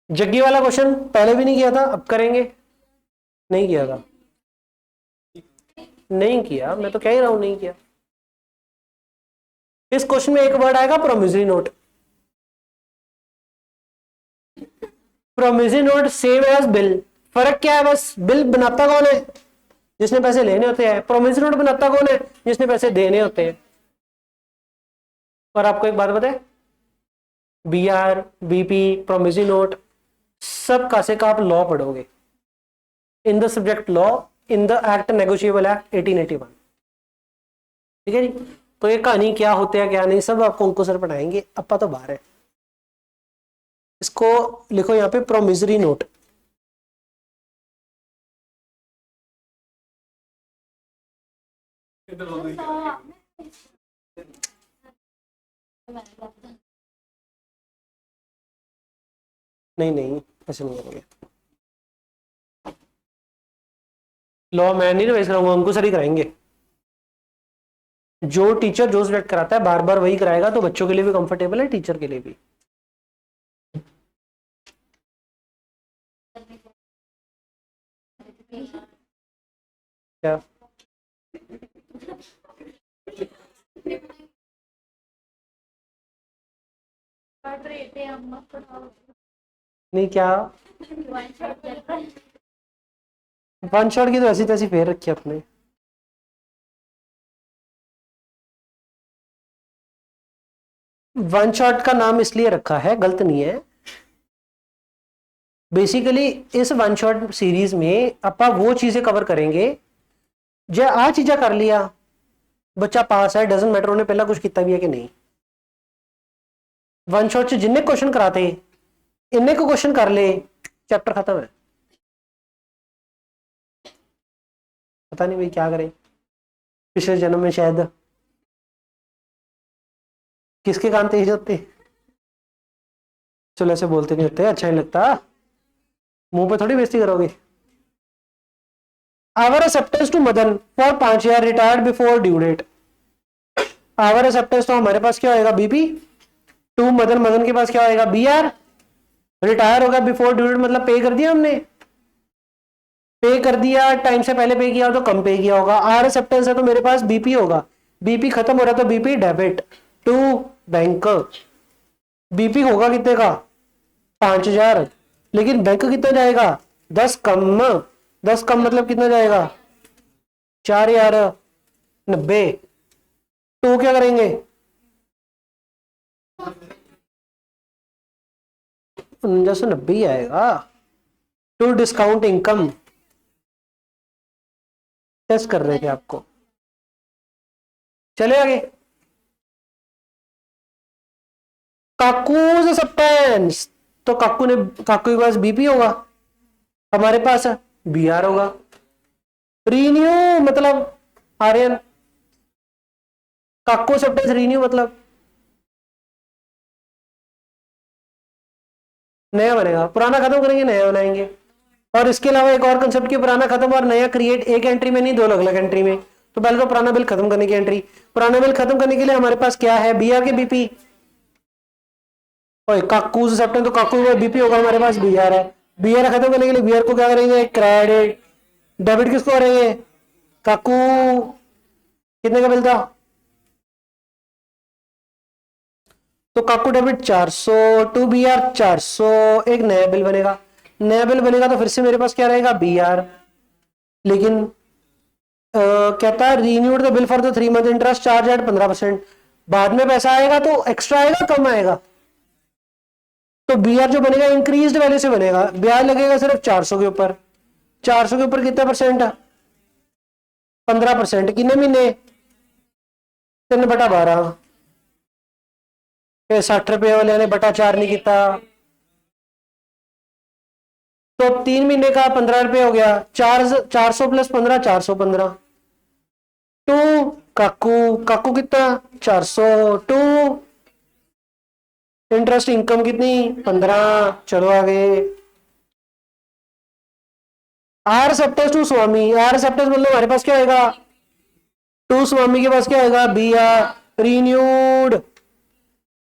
जग्गी वाला क्वेश्चन पहले भी नहीं किया था अब करेंगे नहीं किया था नहीं किया मैं तो कह ही रहा हूं नहीं किया इस क्वेश्चन में एक वर्ड आएगा promissory note promissory note same as bill फर्क क्या है बस बिल बनाता कौन है जिसने पैसे लेने होते हैं प्रोमिसरी नोट बनाता कौन है जिसने पैसे देने होते हैं और आपको एक बात बताए बीआर बीपी प्रोमिसरी नोट सब का से का आप लॉ पढ़ोगे in the subject law in the act negotiable act 1881 ठीक है जी तो ये कहानी क्या होते हैं क्या नहीं सब आपको उनको सर पढ़ाएंगे अपा तो बाहर है इसको लिखो यहाँ पे प्रोमिसरी नोट नहीं ऐसे नहीं करोगे लॉ मैं नहीं रिवाइज कराऊंगा उनको सर ही कराएंगे जो टीचर जो सिलेक्ट कराता है बार बार वही कराएगा तो बच्चों के लिए भी कंफर्टेबल है टीचर के लिए भी क्या नहीं क्या वन शॉट की तो ऐसी तैसी फेर रखी अपने वन शॉट का नाम इसलिए रखा है गलत नहीं है बेसिकली इस वन शॉट सीरीज में अपा वो चीजें कवर करेंगे जे आ चीजा कर लिया बच्चा पास है, डजंट मैटर उन्हें पहला कुछ किया भी है कि नहीं। वन शॉट च जिन्ने क्वेश्चन कराते इन्ने को क्वेश्चन कर ले, चैप्टर खत्म है। पता नहीं भाई क्या करे, पिछले जन्म में शायद किसके कान तेज होते। चलो ऐसे बोलते नहीं होते, अच्छा नहीं लगता, मुंह पे थोड़ी बेइज्जती करोगे। Our acceptance to Madan for 5 year retired before due date. Our acceptance तो हमारे पास क्या होएगा बीपी टू मदन, मदन के पास क्या होएगा बी आर। रिटायर हो गया बिफोर ड्यू डेट मतलब पे कर दिया हमने, पे कर दिया, टाइम से पहले पे किया तो कम पे किया होगा। आर एक्सेप्टेंस है तो मेरे पास बीपी होगा, बीपी खत्म हो रहा है तो BP debit to bank. BP होगा कितने का 5000, लेकिन बैंक कितना जाएगा 10 कम, 10 कम मतलब कितना जाएगा 4090। तो क्या करेंगे 4990 आएगा टू डिस्काउंट इनकम। टेस्ट कर रहे थे आपको। चले आगे, काकूज सब्सटेंस, तो काकू के पास बीपी होगा, हमारे पास बी आर होगा। रीन्यू मतलब आर्यन, काकू सब्सटेंस रीन्यू मतलब नया बनेगा, पुराना खत्म करेंगे नया बनाएंगे। और इसके अलावा एक और कंसेप्ट की पुराना खत्म और नया क्रिएट, एक एंट्री में नहीं दो अलग अलग एंट्री में। तो पहले तो पुराना बिल खत्म करने की एंट्री, पुराना बिल खत्म करने के लिए हमारे पास क्या है बी आर के बीपी। काकू सेप्टेंस तो काकू का बीपी होगा, हमारे पास बी आर है। बी आर खत्म करने के लिए बी आर को क्या करेंगे क्रेडिट, डेबिट किसको करेंगे काकू। कितने का बिल था तो काकू डेबिट 400 टू बी आर 400, एक नया बिल बनेगा। नया बिल बनेगा तो फिर से मेरे पास क्या रहेगा बी आर, लेकिन कहता है renewed the bill for the 3 month interest charge at 15%। बाद में पैसा आएगा तो एक्स्ट्रा आएगा कम आएगा, तो बी आर जो बनेगा इंक्रीज्ड वैल्यू से बनेगा, ब्याज लगेगा सिर्फ 400 के ऊपर। 400 के ऊपर कितना परसेंट 15%, कितने महीने 3/12। फिर 60 रुपए वाले ने बटा 4 नहीं किया तो 3 महीने का 15 रुपए हो गया। 400 प्लस 15 415 टू काकू, काकू कितना 400 टू इंटरेस्ट इनकम कितनी 15। चलो आगे, आर सेप्टस टू स्वामी, आर सेप्टस मतलब हमारे पास क्या आएगा टू स्वामी के पास क्या आएगा बी आर रीन्यूड,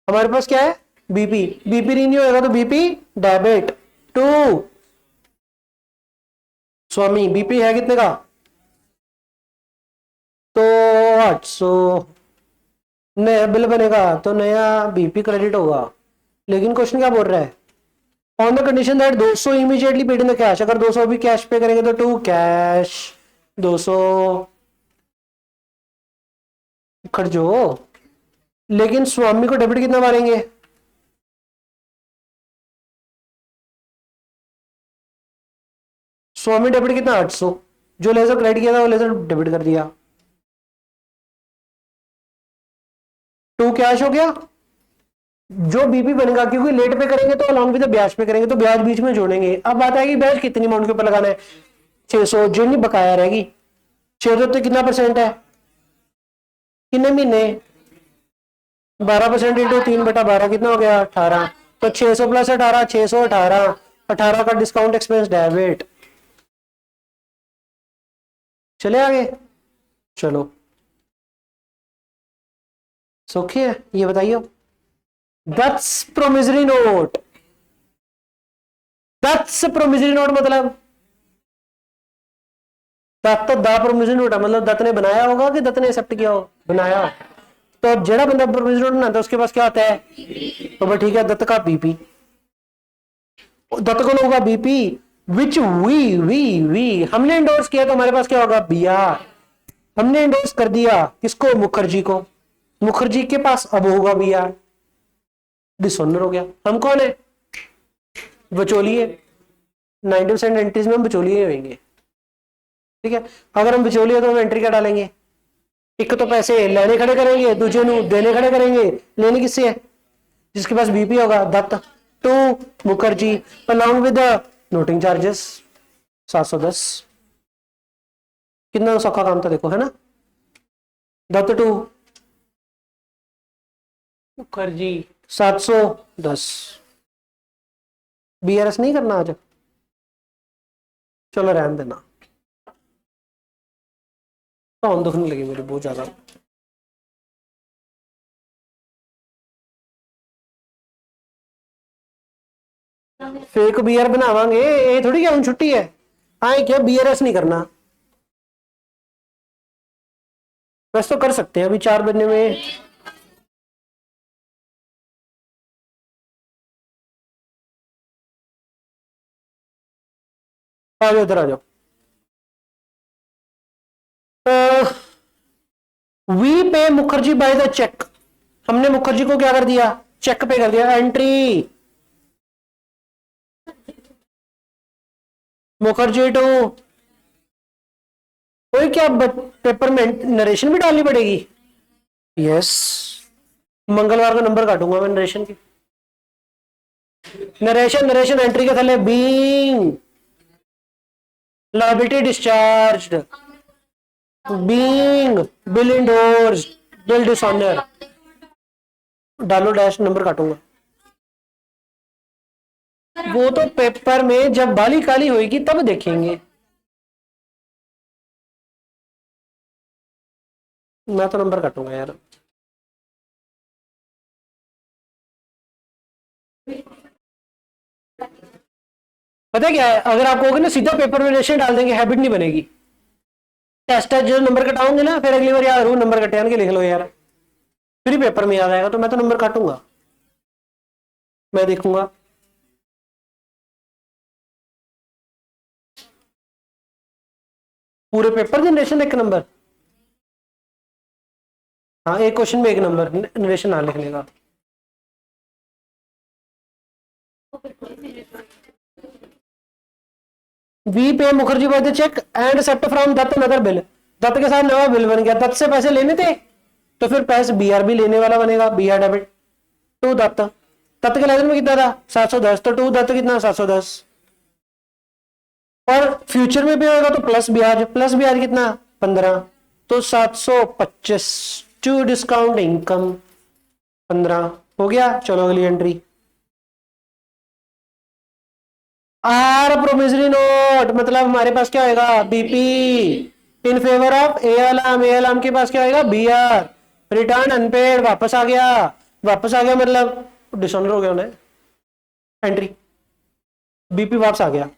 हमारे पास क्या है बीपी, बीपी रीन्यू होगा तो BP debit to Swami. BP है कितने का तो 800, नया बिल बनेगा तो नया बीपी क्रेडिट होगा। लेकिन क्वेश्चन क्या बोल रहा है on the condition that 200 immediately paid in the cash, अगर 200 भी कैश पे करेंगे तो टू कैश 200 खर्चो। लेकिन स्वामी को डेबिट कितना मारेंगे स्वामी डेबिट कितना 800, जो लेजर क्रेडिट किया था वो लेजर डेबिट कर दिया, टू कैश हो गया। जो बीपी बनेगा क्योंकि लेट पे करेंगे तो अलॉन्ग विद ब्याज पे करेंगे तो ब्याज बीच में जोड़ेंगे। अब बात आएगी ब्याज कितनी अमाउंट के ऊपर लगाना है 600, जो नहीं बकाया रहेगी 600 तो कितना परसेंट है कितने महीने 12% इंटू 3/12 कितना हो गया 18। तो 600 प्लस 18 618, 18 का डिस्काउंट एक्सपेंस डेबिट। चले आगे, चलो सौखी है ये बताइए। Dutt's promissory note, Dutt's promissory note मतलब दत्त तो दा प्रोमिसरी नोट है, मतलब दत्त ने बनाया होगा कि दत्त ने एक्सेप्ट किया हो बनाया। तो अब जेड़ा बंदा प्रोमिसरी नोट बनाता है उसके पास क्या होता है तो भाई ठीक है दत्त का बीपी, दत्त को होगा बीपी विच वी हमने इंडोर्स किया तो हमारे पास क्या होगा बी आर। हमने इंडोर्स कर दिया किसको मुखर्जी को, मुखर्जी के पास अब होगा बी आर, डिसऑनर हो गया। हम कौन है बचोलिए, 90% एंट्रीज में हम बचोलिए होंगे। ठीक है। अगर हम बिचौलिए तो हम एंट्री क्या डालेंगे, एक तो पैसे लेने खड़े करेंगे, दूसरे नु देने खड़े करेंगे। लेने किससे है, जिसके पास बीपी होगा, Dutt to Mukherjee along with noting charges 710। कितना सौखा काम था देखो, है ना। दत्त टू मुखर्जी 710। बीआरएस नहीं करना आज, चलो रहने देना। तो दुखने लगी मेरी बहुत ज्यादा। फेक बीआर बनावांगे, ये थोड़ी क्या छुट्टी है। आए क्या बीआरएस नहीं करना, वैसे तो कर सकते हैं अभी 4 बजने में। आ जाओ, इधर आ जाओ। We pay Mukherjee by the check, हमने मुखर्जी को क्या कर दिया, चेक पे कर दिया। एंट्री मुखर्जी टू, कोई क्या पेपर में नरेशन भी डालनी पड़ेगी। यस, मंगलवार को नंबर काटूंगा मैं नरेशन की। नरेशन नरेशन एंट्री के थले being liability discharged, being bill endorsed bill dishonour, डालो डैश, नंबर काटूंगा। वो तो पेपर में जब बाली काली होगी तब देखेंगे, मैं तो नंबर काटूंगा यार। पता है क्या है, अगर आप कहोगे ना सीधा पेपर में नरेशन डाल देंगे, हैबिट नहीं बनेगी। टेस्ट जो नंबर कटाओगे ना, फिर अगली बार यार नंबर कटे के लिख लो यार, फिर पेपर में याद आएगा। तो मैं तो नंबर काटूंगा, मैं देखूंगा। पूरे पेपर के नरेशन एक नंबर, हाँ एक क्वेश्चन में एक नंबर नरेशन ना लिखने का। We pay Mukherjee by the cheque and accept from Dutt another bill, Dutt के साथ नया बिल बन गया, दत्त से पैसे लेने थे तो फिर पैसे बीआर भी लेने वाला बनेगा, B R debit to Dutt. Dutt के लेजर में कितना था 710, तो टू दत्त कितना 710। और फ्यूचर में भी होगा तो प्लस ब्याज कितना 15, तो 725 टू डिस्काउंट इनकम 15 हो गया। चलो अगली एंट्री, आर प्रोमिसरी नोट, मतलब हमारे पास क्या आएगा, BP in favour of ALM, ALM के पास क्या आएगा, बीआर। रिटर्न अनपेड, वापस आ गया, वापस आ गया मतलब डिसऑनर हो गया उन्हें, एंट्री बीपी वापस आ गया।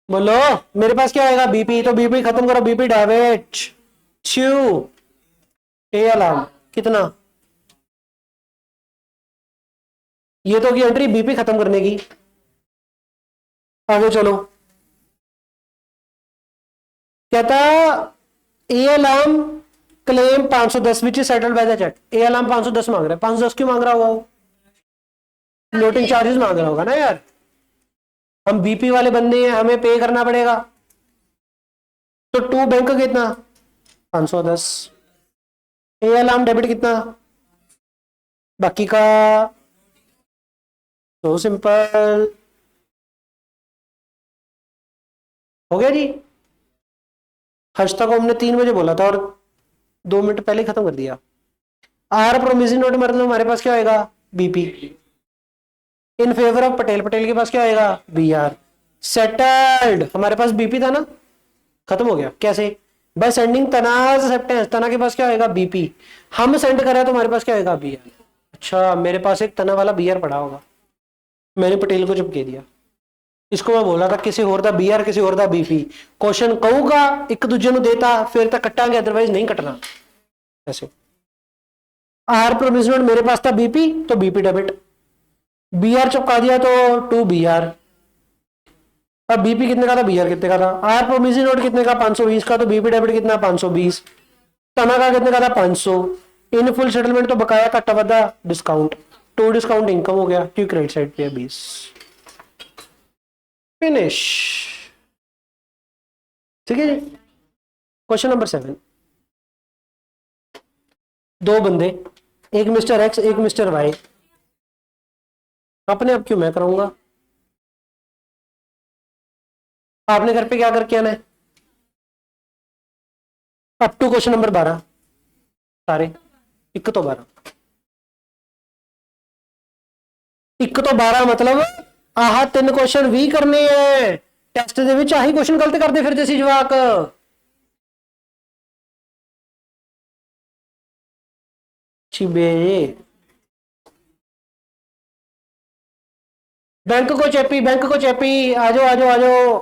बोलो मेरे पास क्या आएगा, बीपी, तो बीपी खत्म करो, बीपी डेबिट टू एएलएम कितना, ये तो की एंट्री बीपी खत्म करने की। आगे चलो, कहता ALM claim 510 which is settled by the cheque. ALM 510 मांग रहा है, 510 क्यों मांग रहा होगा वो, नोटिंग चार्जेस मांग रहा होगा ना यार, हम बीपी वाले बंदे हैं, हमें पे करना पड़ेगा। तो टू बैंक का कितना 510, एएलएम डेबिट कितना, बाकी का तो सिंपल हो गया जी। हर्षता को हमने 3 बजे बोला था और 2 मिनट पहले खत्म कर दिया। आर प्रोमिसरी नोट मतलब हमारे पास क्या आएगा, BP in favour of Patel, Patel के पास क्या आएगा, बीआर। सेटल्ड, हमारे पास बीपी था ना, खत्म हो गया। कैसे, बाय सेंडिंग तनाज एक्सेप्टेंस, तना के पास क्या आएगा, बीपी, हम सेंड कर रहे हैं तो हमारे पास क्या आएगा, बीआर। अच्छा मेरे पास एक तना वाला बीआर पड़ा होगा, मैंने पटेल को जब कह दिया, इसको मैं बोला था किसी और दा बीआर किसी और दा बीपी, क्वेश्चन कहूगा एक दूजे को देता फिर तक कटांगे, अदरवाइज नहीं कटना। ऐसे आर प्रोविजनल मेरे पास था बीपी, तो बीपी डेबिट, बीआर चपका दिया तो टू बीआर। अब बीपी कितने का था, बीआर कितने का था, आर प्रोमिसरी नोट कितने का 520 का, तो बीपी डेबिट कितना 520, तना का कितने का था 500। इन फुल सेटलमेंट तो बकाया का टबदा डिस्काउंट, टू डिस्काउंट इनकम हो गया क्योंकि क्रेडिट साइड पे है 20। फिनिश। ठीक है जी। क्वेश्चन नंबर 7, दो बंदे, एक मिस्टर एक्स एक मिस्टर वाई। अपने आप क्यों मैं कराऊंगा, आपने घर पे क्या करके आना है। अप टू क्वेश्चन नंबर 12 सारे, एक तो 12, एक तो 12 मतलब आह 3 क्वेश्चन भी करने हैं टेस्ट ਦੇ ਵਿੱਚ, ਆਹੀ क्वेश्चन गलत करते फिरते ਸੀ ਜਵਾਕ। छिबे बैंक को चैपी, बैंक को चैपी, आजो आजो आजो।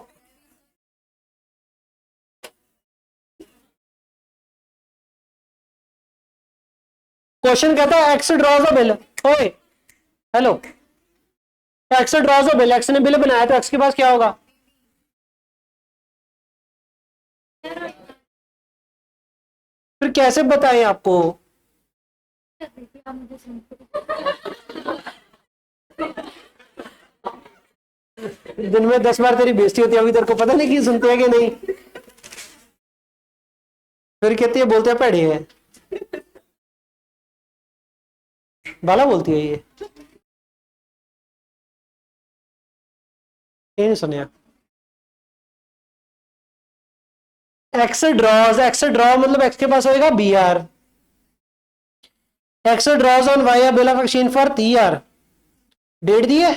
क्वेश्चन कहता है एक्स ड्रॉज अ बिल। ओए hello, x draws a bill, x ने बिल बनाया तो एक्स के पास क्या होगा। फिर कैसे बताएं आपको। दिन में 10 बार तेरी बेइज्जती होती है, अभी तेरे को पता नहीं कि सुनते हैं कि नहीं। फिर कहती है बोलते हैं भैड़े है, बाला बोलती है ये नहीं सुनिया। एक्स ड्रॉज, एक्स ड्रॉ मतलब एक्स के पास होएगा B R. X draws on Y bill of exchange for T R. Date दी है,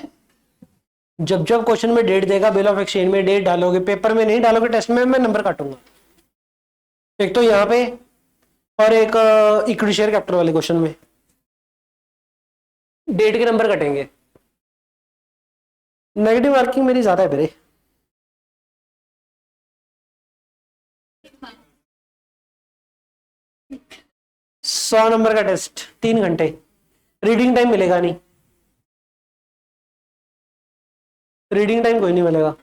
जब जब क्वेश्चन में डेट देगा बिल ऑफ एक्सचेंज में डेट डालोगे, पेपर में नहीं डालोगे, टेस्ट में मैं नंबर काटूंगा। एक तो यहां पे और एक इक्विटी शेयर कैपिटल वाले क्वेश्चन में डेट के नंबर कटेंगे। नेगेटिव मार्किंग मेरी ज्यादा है मेरे। सौ नंबर का टेस्ट 3 घंटे, रीडिंग टाइम मिलेगा नहीं, रीडिंग टाइम कोई नहीं मिलेगा।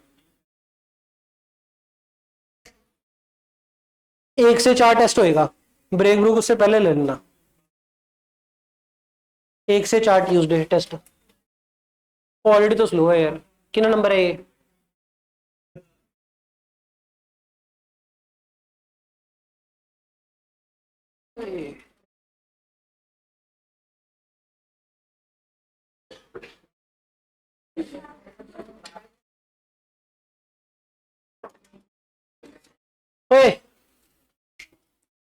1 से 4 टेस्ट होएगा, ब्रेक ब्रूक उससे पहले ले लेना। 1 से 4 ट्यूसडे टेस्ट। ऑलरेडी तो स्लो है यार, कितना नंबर है ये। ओए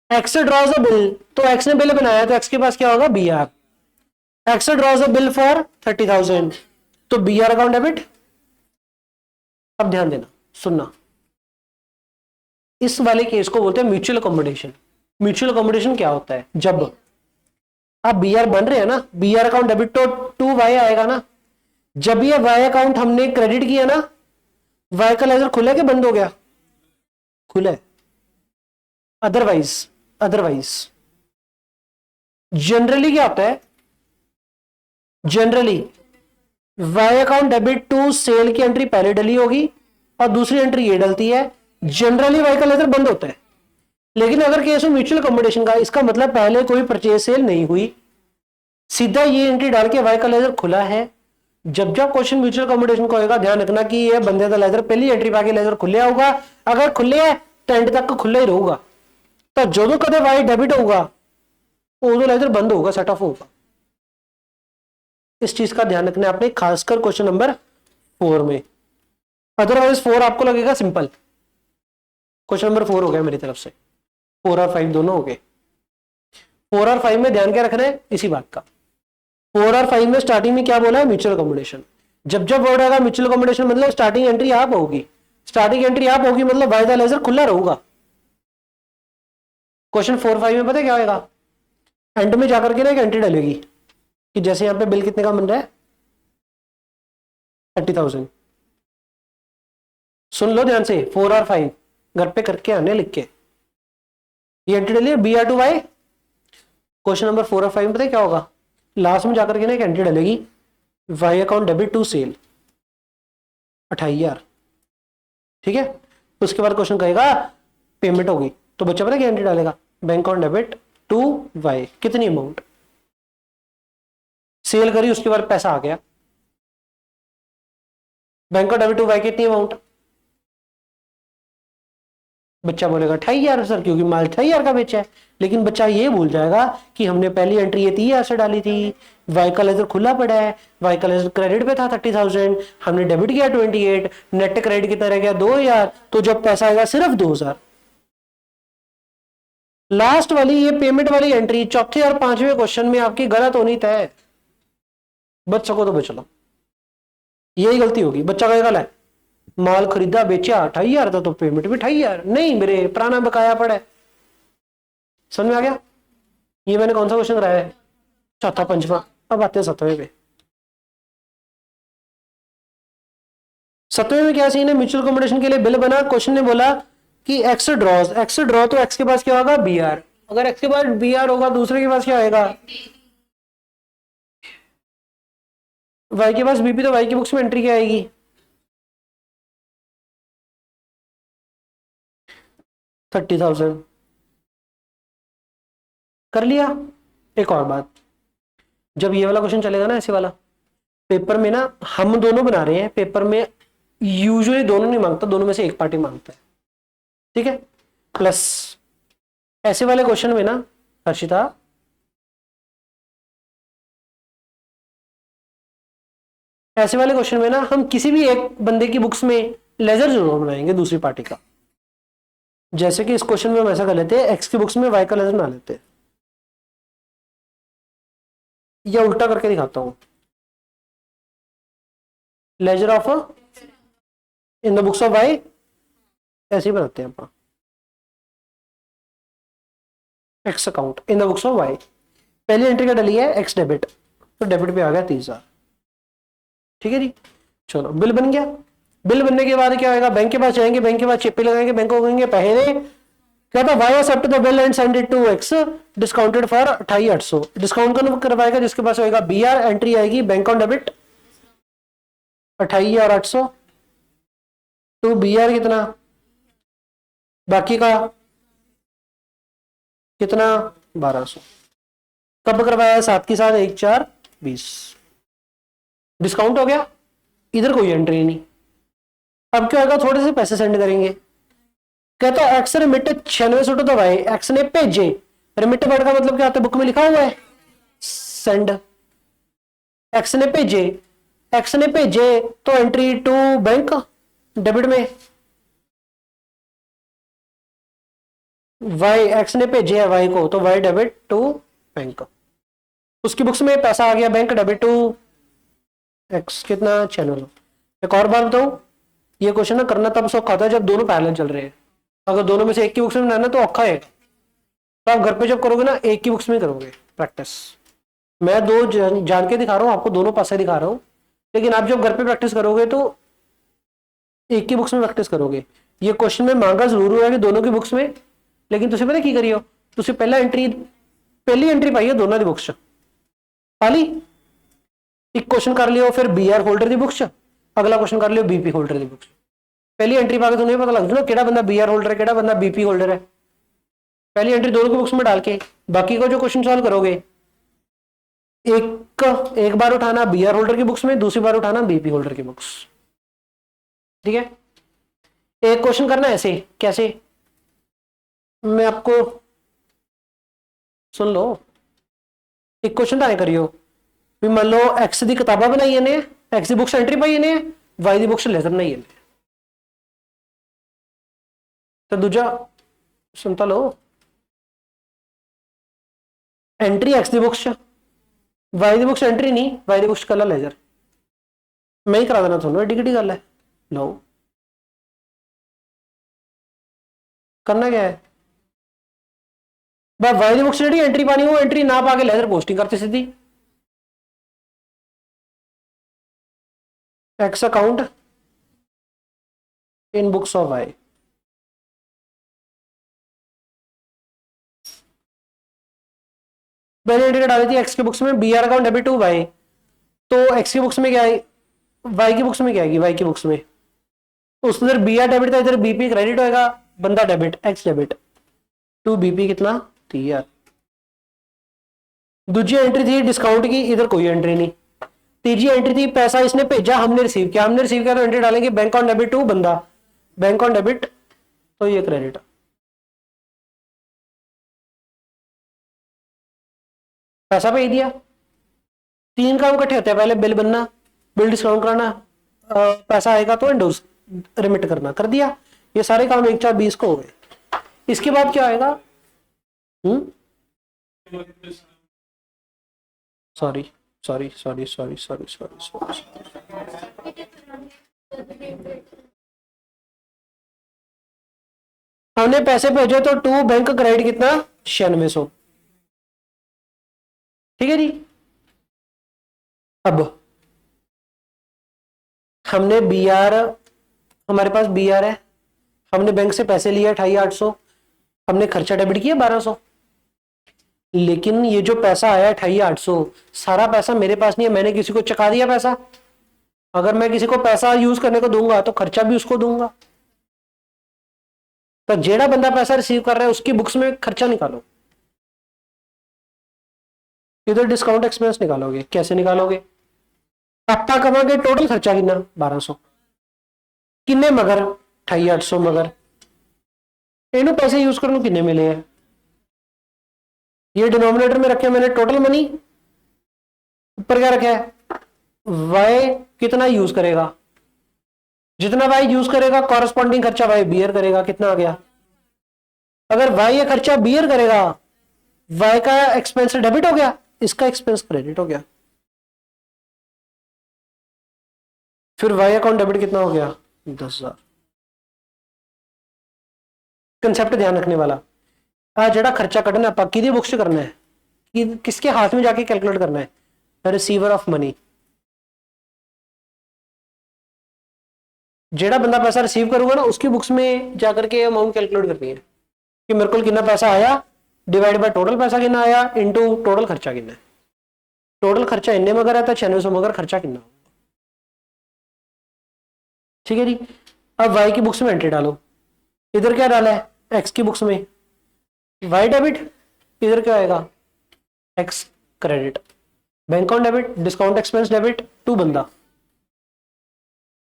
एक्स ड्रॉज अ बिल, तो एक्स ने बिल बनाया तो एक्स के पास क्या होगा B R. X draws a bill for 30,000, तो बी आर अकाउंट डेबिट। अब ध्यान देना, सुनना, इस वाले केस को बोलते हैं म्यूचुअल अकोमोडेशन। म्यूचुअल अकोमोडेशन क्या होता है, जब आप बी आर बन रहे हैं ना, बी आर अकाउंट डेबिट तो टू वाई आएगा ना। जब ये वाई अकाउंट हमने क्रेडिट किया ना, वाई का लेजर खुला कि बंद हो गया, खुला है। अदरवाइज, अदरवाइज जनरली क्या होता है, generally Y account debit to sale की एंट्री पहले डली होगी और दूसरी एंट्री ये डलती है। जनरली वाई का लेजर बंद होता है। लेकिन अगर केस हो म्यूचुअल अकोमोडेशन का, इसका मतलब पहले कोई परचेज सेल नहीं हुई, सीधा ये एंट्री डाल के वाई का लेजर खुला है। जब जब क्वेश्चन म्यूचुअल अकोमोडेशन का होगा, ध्यान रखना कि ये बंदे का लेजर पहली एंट्री पाके लेजर खुले होगा। अगर खुले है तो एंड तक खुला ही रहूगा, तो जो दो कदे वाई डेबिट होगा वो लेजर बंद होगा, सेट ऑफ होगा। इस चीज का ध्यान रखना है आपने, खासकर क्वेश्चन नंबर 4 में। अदरवाइज 4 आपको लगेगा सिंपल। क्वेश्चन नंबर 4 हो गया मेरी तरफ से, 4 और 5 दोनों हो गए। 4 और 5 में ध्यान क्या रखना है इसी बात का। 4 और 5 में स्टार्टिंग में क्या बोला है, म्यूचुअल अकोमोडेशन। जब जब वर्ड आएगा म्यूचुअल अकोमोडेशन मतलब स्टार्टिंग एंट्री आप होगी, स्टार्टिंग एंट्री आप होगी मतलब वाई का लेजर खुला रहूगा। क्वेश्चन 4-5 में पता है क्या होगा, एंड में जाकर के ना एक एंट्री डलेगी कि जैसे यहां पे बिल कितने का बन रहा है 30,000। सुन लो ध्यान से, 4 और 5 घर पे करके आने लिख के, ये एंट्री डली है B R to Y. Question number 4 और 5 में पता है क्या होगा, लास्ट में जाकर के ना एक एंट्री डलेगी Y account debit to sale 28,000। ठीक है, उसके बाद क्वेश्चन कहेगा पेमेंट होगी, तो बच्चा पता क्या एंट्री डालेगा, bank account debit to Y, कितनी अमाउंट सेल करी, उसके बाद पैसा आ गया। Bank of debit to Y कितनी अमाउंट? बच्चा बोलेगा 28,000 सर, क्योंकि माल 28,000 का बेचा है। लेकिन बच्चा ये भूल जाएगा कि हमने पहली एंट्री ये 30,000 से डाली थी, वाई का लेजर खुला पड़ा है, वाई का लेजर क्रेडिट पे था 30,000, हमने डेबिट किया 28, नेट क्रेडिट कितना रह गया 2,000, तो जब पैसा आएगा सिर्फ 2,000। लास्ट वाली ये पेमेंट वाली एंट्री चौथे और पांचवें क्वेश्चन में आपकी गलत होनी तय। बच सको तो बच लो, यही गलती होगी। बच्चा कहेगा ले माल खरीदा बेचा 28,000 था तो पेमेंट भी 28,000, नहीं मेरे पुराना बकाया पड़ा है। समझ में आ गया? ये मैंने कौन सा क्वेश्चन कराया है? चौथा पंचवा। अब आते हैं सतवें पे। सतवें में क्या सीन है? म्यूचुअल कॉम्बिनेशन के लिए बिल बना, क्वेश्चन ने बोला कि एक्स ड्रॉज, एक्स ड्रॉ तो एक्स के पास क्या होगा? B are. अगर एक्स के पास बी आर होगा दूसरे के पास क्या आएगा? वाई के पास बीपी, तो वाई की बुक्स में एंट्री क्या आएगी? 30,000। कर लिया। एक और बात, जब ये वाला क्वेश्चन चलेगा ना ऐसे वाला, पेपर में ना हम दोनों बना रहे हैं, पेपर में यूजुअली दोनों नहीं मांगता, दोनों में से एक पार्टी मांगता है, ठीक है। प्लस ऐसे वाले क्वेश्चन में ना हर्षिता, ऐसे वाले क्वेश्चन में ना हम किसी भी एक बंदे की बुक्स में लेजर जरूर बनाएंगे दूसरी पार्टी का। जैसे कि इस क्वेश्चन में हम ऐसा कर लेते हैं, एक्स की बुक्स में वाई का लेजर बना लेते हैं, या उल्टा करके दिखाता हूं, ledger of in the books of Y, ऐसे ही बनाते हैं आप, X account in the books of Y. पहली एंट्री क्या डली है? एक्स डेबिट, तो डेबिट पे आ गया 30,000, ठीक है जी। चलो बिल बन गया। बिल बनने के बाद क्या होगा? बैंक के पास जाएंगे, बैंक के पास चिप्पी लगाएंगे, बैंक को कहेंगे पैसे दे, क्या था? Y accept the bill and send it to X discounted for 28,800। Discount कौन करवाएगा? जिसके पास होगा बी आर, एंट्री आएगी bank on debit 28,800 to B R कितना, बाकी का कितना 1,200। कब करवाया? 7 के साथ 1 4 20, डिस्काउंट हो गया, इधर कोई एंट्री नहीं। अब क्या होगा? थोड़े से पैसे सेंड करेंगे, कहता है एक्स रिमिट 96 तो वाई, एक्स ने भेजे, रिमिट वर्ड का मतलब क्या होता है? बुक में लिखा हुआ है सेंड, एक्स ने भेजे, एक्स ने भेजे तो एंट्री टू बैंक डेबिट में, वाई एक्स ने भेजे है वाई को, तो वाई डेबिट टू बैंक, उसकी बुक्स में पैसा आ गया बैंक डेबिट टू एक्स, कितना? 96। एक और बात बताऊं, ये क्वेश्चन ना करना तब सौखा होता है जब दोनों पैरेलल चल रहे हैं। अगर दोनों में से एक की बुक्स में बनाना तो औखा है, तो आप घर पे जब करोगे ना एक की बुक्स में करोगे प्रैक्टिस। मैं दो जान के दिखा रहा हूं आपको, दोनों पासे दिखा रहा हूं, लेकिन आप जब घर पे प्रैक्टिस करोगे तो एक की बुक्स में प्रैक्टिस करोगे। ये क्वेश्चन में मांगा जरूर हुआ है कि दोनों की बुक्स में, लेकिन तुझे पता की करियो, तुझे पहली एंट्री पाई है दोनों की बुक्स पाली, एक क्वेश्चन कर लियो, फिर बी आर होल्डर की बुक्स, अगला क्वेश्चन कर लियो बीपी होल्डर की बुक्स। पहली एंट्री पाके तुम्हें पता लग जाए केड़ा बंदा बी आर होल्डर है, केड़ा बंदा बीपी होल्डर है। पहली एंट्री दोनों की बुक्स में डाल के बाकी को जो क्वेश्चन सॉल्व करोगे, एक बार उठाना बी आर होल्डर की बुक्स में, दूसरी बार उठाना बीपी होल्डर की बुक्स, ठीक है। एक क्वेश्चन करना ऐसे, कैसे? मैं आपको सुन लो, एक क्वेश्चन तो करियो भी, मान लो एक्स की किताबा बनाई ने, एक्स की बुक्स एंट्री पाई ने, वाई की बुक्स लेजर बनाई ने, तो दूजा सुनता लो, एंट्री एक्स की बुक्स, वाई की बुक्स एंट्री नहीं, वाई की बुक्स कला लेजर, मैं ही करा देना थोड़ा, एडी किडी गल है। लो करना क्या है? वाई की बुक्स जी एंट्री पानी, वो एंट्री ना पा के लेजर पोस्टिंग करते सीधी, X account in books of Y, मैंने एंट्री डाली थी एक्स की बुक्स में B R account debit to Y, तो एक्स की बुक्स में क्या आई, वाई की बुक्स में क्या आएगी? वाई की बुक्स में उस इधर बी आर डेबिट था, इधर बीपी क्रेडिट होएगा, बंदा debit X debit to BP कितना? 30,000। दूसरी एंट्री थी डिस्काउंट की, इधर कोई एंट्री नहीं, तीसरी एंट्री थी पैसा इसने भेजा, हमने रिसीव किया, तो एंट्री डालेंगे बैंक ऑन डेबिट टू बंदा, बैंक ऑन डेबिट, तो ये क्रेडिट। पैसा भेज दिया, 3 काम इकट्ठे होते हैं, पहले बिल बनना, बिल डिस्काउंट कराना, पैसा आएगा तो एंडोर्स रिमिट करना, कर दिया। ये सारे काम 1 4 20 को हो गए। इसके बाद क्या आएगा? Sorry sorry sorry sorry sorry sorry sorry, हमने पैसे भेजे तो टू बैंक क्रेडिट कितना? 9600। ठीक है जी। अब हमने BR, हमारे पास BR है, हमने बैंक से पैसे लिए 28,800, हमने खर्चा डेबिट किया 1200, लेकिन ये जो पैसा आया 28,800 सारा पैसा मेरे पास नहीं है, मैंने किसी को चुका दिया पैसा। अगर मैं किसी को पैसा यूज करने को दूंगा तो खर्चा भी उसको दूंगा। तो जेड़ा बंदा पैसा रिसीव कर रहा है उसकी बुक्स में खर्चा निकालो, इधर डिस्काउंट एक्सपेंस निकालोगे। कैसे निकालोगे? आपका कमाओगे टोटल खर्चा कितना? 1200। किन्ने मगर 2800 मगर इन्हों पैसे यूज करने किन्ने मिले हैं? ये डिनोमिनेटर में रखे मैंने टोटल मनी, ऊपर क्या रखा है? वाई कितना यूज करेगा, जितना वाई यूज करेगा कॉरेस्पॉन्डिंग खर्चा वाई बियर करेगा। कितना आ गया? अगर वाई ये खर्चा बियर करेगा, वाई का एक्सपेंस डेबिट हो गया, इसका एक्सपेंस क्रेडिट हो गया। फिर वाई अकाउंट डेबिट कितना हो गया? 10,000। कंसेप्ट ध्यान रखने वाला, आज जड़ा खर्चा कटना आप किदी बुक्स करना है, कि किसके हाथ में जाके कैलकुलेट करना है? Receiver of money. जेड़ा बंदा पैसा रिसीव करूंगा ना उसकी बुक्स में जाकर के अमाउंट कैलकुलेट करनी है कि मेरे को कितना पैसा आया डिवाइड बाय टोटल पैसा कितना आया इनटू टोटल खर्चा कितना है। टोटल खर्चा इन्ने मगर है तो 9600 मगर खर्चा कितना। ठीक है जी। अब वाई की बुक्स में एंट्री डालो, इधर क्या डाला है? एक्स की बुक्स में वाई डेबिट, इधर क्या आएगा? X credit. Bank on debit, discount expense debit to बंदा,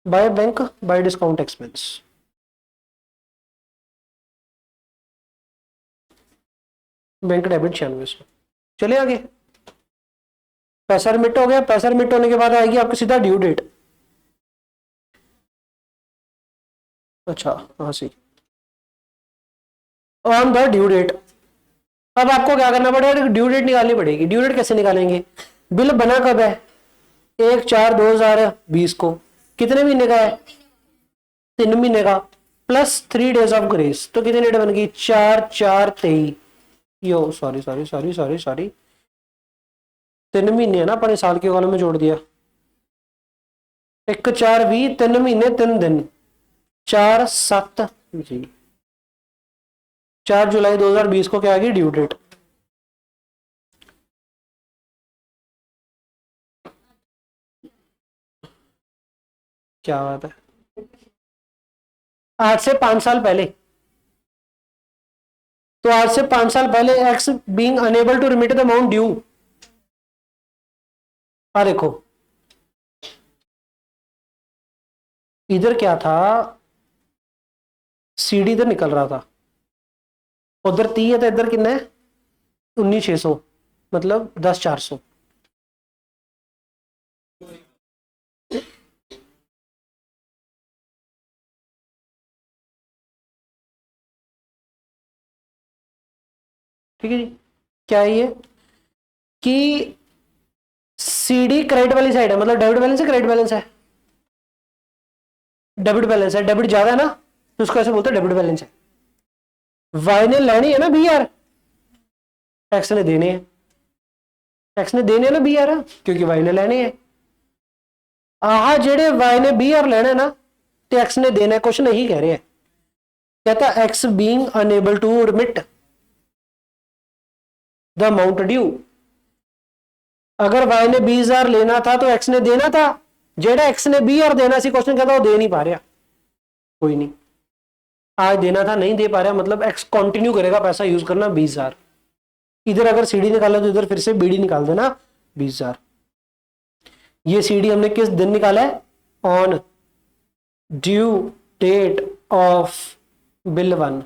by bank by discount expense. Bank debit 9600। चले आगे, पैसा रिमिट हो गया। पैसा रिमिट होने के बाद आएगी आपकी सीधा ड्यू डेट। अच्छा हाँ see, on the due date. अब आपको क्या करना पड़ेगा? ड्यू डेट निकालनी पड़ेगी। ड्यू डेट कैसे निकालेंगे? बिल बना कब है? 1/4/2020 को। कितने महीने का है? 3 महीने का, प्लस 3 डेज ऑफ ग्रेस, तो कितनी डेट बन गई? 4/4/23। यो sorry sorry sorry sorry sorry, 3 महीने है ना, अपने साल के कॉलम में जोड़ दिया। 1/4/20, 3 महीने 3 दिन, 4/7 जी। 4 जुलाई 2020 को क्या आ गई? Due date. क्या बात है, आज से 5 साल पहले, तो आज से 5 साल पहले X being unable to remit the amount due. देखो इधर क्या था? सीडी इधर निकल रहा था, उधर 30 है तो इधर कितना है? 19,600, मतलब 10,400। ठीक है जी। क्या है ये कि सीडी क्रेडिट वाली साइड है, मतलब डेबिट बैलेंस है क्रेडिट बैलेंस है? डेबिट बैलेंस है। डेबिट ज्यादा है ना तो उसको ऐसे बोलते हैं डेबिट बैलेंस है। वाई ने लेनी है ना BR, एक्स ने देने हैं, एक्स ने देने ना BR क्योंकि वाई ने लेने हैं। आहा जेड़े वाई ने BR लेना ना तो एक्स ने देना है, कुछ नहीं कह रहे हैं। कहता X being unable to remit the amount due. अगर वाई ने 20,000 लेना था तो एक्स ने देना था, जेड़ा एक्स ने BR देना सी, क्वेश्चन कहता वो दे नहीं पा रहा, कोई नहीं, आज देना था नहीं दे पा रहा, मतलब एक्स कंटिन्यू करेगा पैसा यूज करना 20,000। इधर अगर सीडी निकाला तो इधर फिर से बीडी निकाल देना 20,000। ये सीडी हमने किस दिन निकाला है? On due date of bill 1।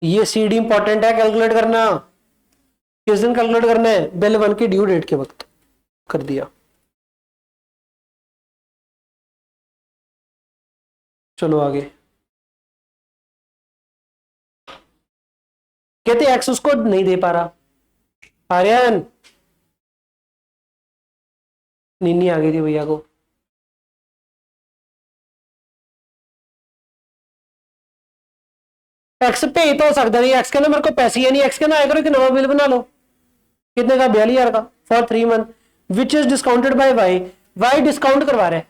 ये सीडी इंपॉर्टेंट है कैलकुलेट करना। किस दिन कैलकुलेट करना है? बिल 1 की ड्यू डेट के वक्त। कर दिया। चलो आगे। कहते एक्स उसको नहीं दे पा रहा। आर्यन, नीनी आ गई थी भैया को। एक्स पे ही तो हो सकता नहीं, एक्स के ना मेरे को पैसे ही नहीं, एक्स के ना आया करो कि नवा बिल बना लो। कितने का? 42,000 का for 3 month which is discounted by Y. Y discount करवा रहे।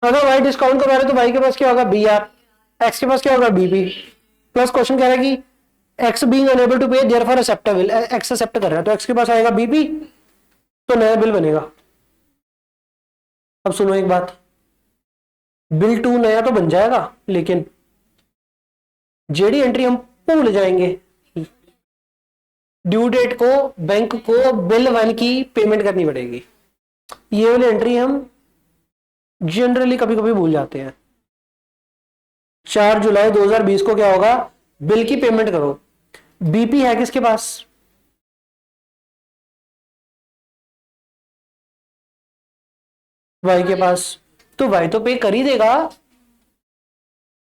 अगर वाई डिस्काउंट करवा रहे तो वाई के पास क्या होगा? B R. एक्स के पास क्या होगा? बीपी। प्लस क्वेश्चन कह रहा है कि एक्स बीइंग अनेबल टू पे देयरफॉर एक्सेप्टेबल, एक्स एक्सेप्ट कर रहा है तो एक्स के पास आएगा बीपी, तो नया बिल बनेगा। अब सुनो एक बात, बिल 2 नया तो बन जाएगा, लेकिन जेडी एंट्री हम भूल जाएंगे। ड्यू डेट को बैंक को बिल 1 की पेमेंट करनी पड़ेगी। ये वाली एंट्री हम जनरली कभी कभी भूल जाते हैं। 4 जुलाई 2020 को क्या होगा? बिल की पेमेंट करो। बीपी है किसके पास? वाई के पास। तो वाई तो पे कर ही देगा,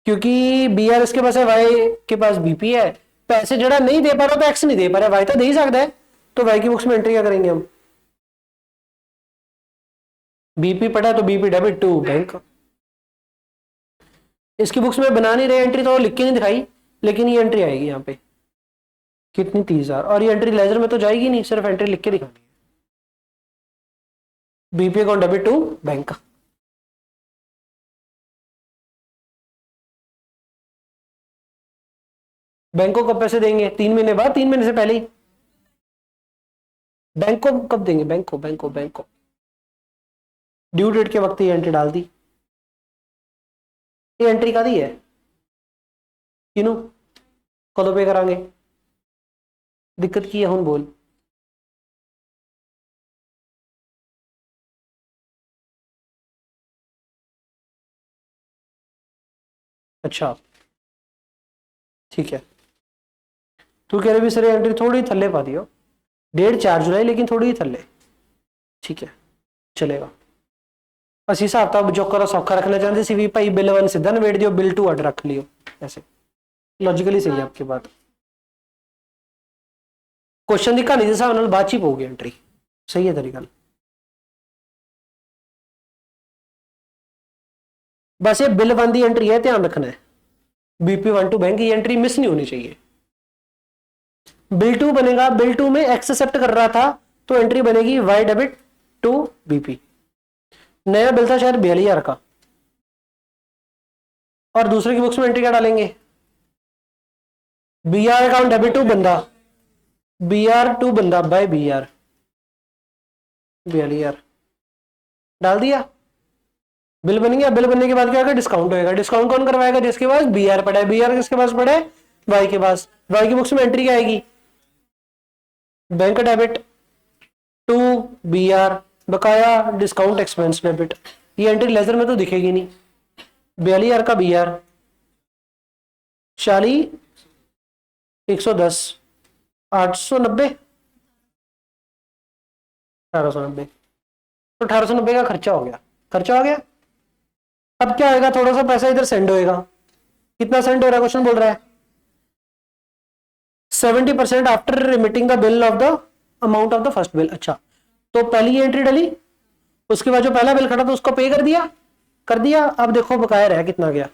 क्योंकि बी आर इसके पास है, वाई के पास बीपी है। पैसे जड़ा नहीं दे पा रहा तो एक्स नहीं दे पा रहा, वाई तो दे ही सकता है। तो वाई की बुक्स में एंट्री क्या करेंगे हम? बीपी पड़ा तो बीपी डेबिट टू बैंक। इसकी बुक्स में बना नहीं रहे एंट्री, तो लिख के नहीं दिखाई, लेकिन ये एंट्री आएगी यहाँ पे। कितनी? 30,000। और ये एंट्री लेजर में तो जाएगी नहीं, सिर्फ एंट्री लिख के दिखानी है। BP account debit to bank. Bank को कब पैसे देंगे? 3 महीने बाद, 3 महीने से पहले ही। बैंक को कब देंगे? बैंक को ड्यू डेट के वक्त ये एंट्री डाल दी। ये एंट्री का दी है किनू कदों पे करांगे? दिक्कत की है हुन बोल। अच्छा ठीक है, तू कह रहे भी सर एंट्री थोड़ी थल्ले पा दियो, डेट 4 जुलाई लेकिन थोड़ी थल्ले। ठीक है चलेगा। असी हिसाब किताब जो करो सौखा रखना चाहते सी भी भाई बिल 1 सीधा नवेड़ दियो, बिल 2 अड रख लियो। ऐसे लॉजिकली सही है आपकी बात। क्वेश्चन की कहानी के हिसाब नाल बाद ही पऊगी एंट्री। सही है तेरी गल। बस ये बिल 1 की एंट्री है, ध्यान रखना है। बीपी 1 टू बैंक की एंट्री मिस नहीं होनी चाहिए। बिल 2 बनेगा, बिल 2 में एक्स एक्सेप्ट कर रहा था तो एंट्री बनेगी वाई डेबिट टू बीपी। नया बिल था शायद 42,000 का, और दूसरे की बुक्स में एंट्री क्या डालेंगे? B R account debit to बंदा, बी आर टू बंदा बाय बी आर। 42,000 डाल दिया, बिल बन गया। बिल बनने के बाद क्या होगा? डिस्काउंट होगा। डिस्काउंट कौन करवाएगा? जिसके पास बी आर पड़ा है। बी आर किसके पास पड़ा है? वाई के पास। वाई की बुक्स में एंट्री क्या आएगी? Bank debit to B R, बकाया डिस्काउंट एक्सपेंस डेबिट। ये एंट्री लेजर में तो दिखेगी नहीं। 42,000 का बी आर, 40 110 890 1890, तो 1890 का खर्चा हो गया। खर्चा हो गया। अब क्या होगा? थोड़ा सा पैसा इधर सेंड होएगा। कितना सेंड हो रहा है? क्वेश्चन बोल रहा है 70% after remitting the bill of the amount of the first bill. अच्छा, तो पहली एंट्री डाली, उसके बाद जो पहला बिल खड़ा था उसको पे कर दिया। कर दिया। अब देखो बकाया रहा कितना गया।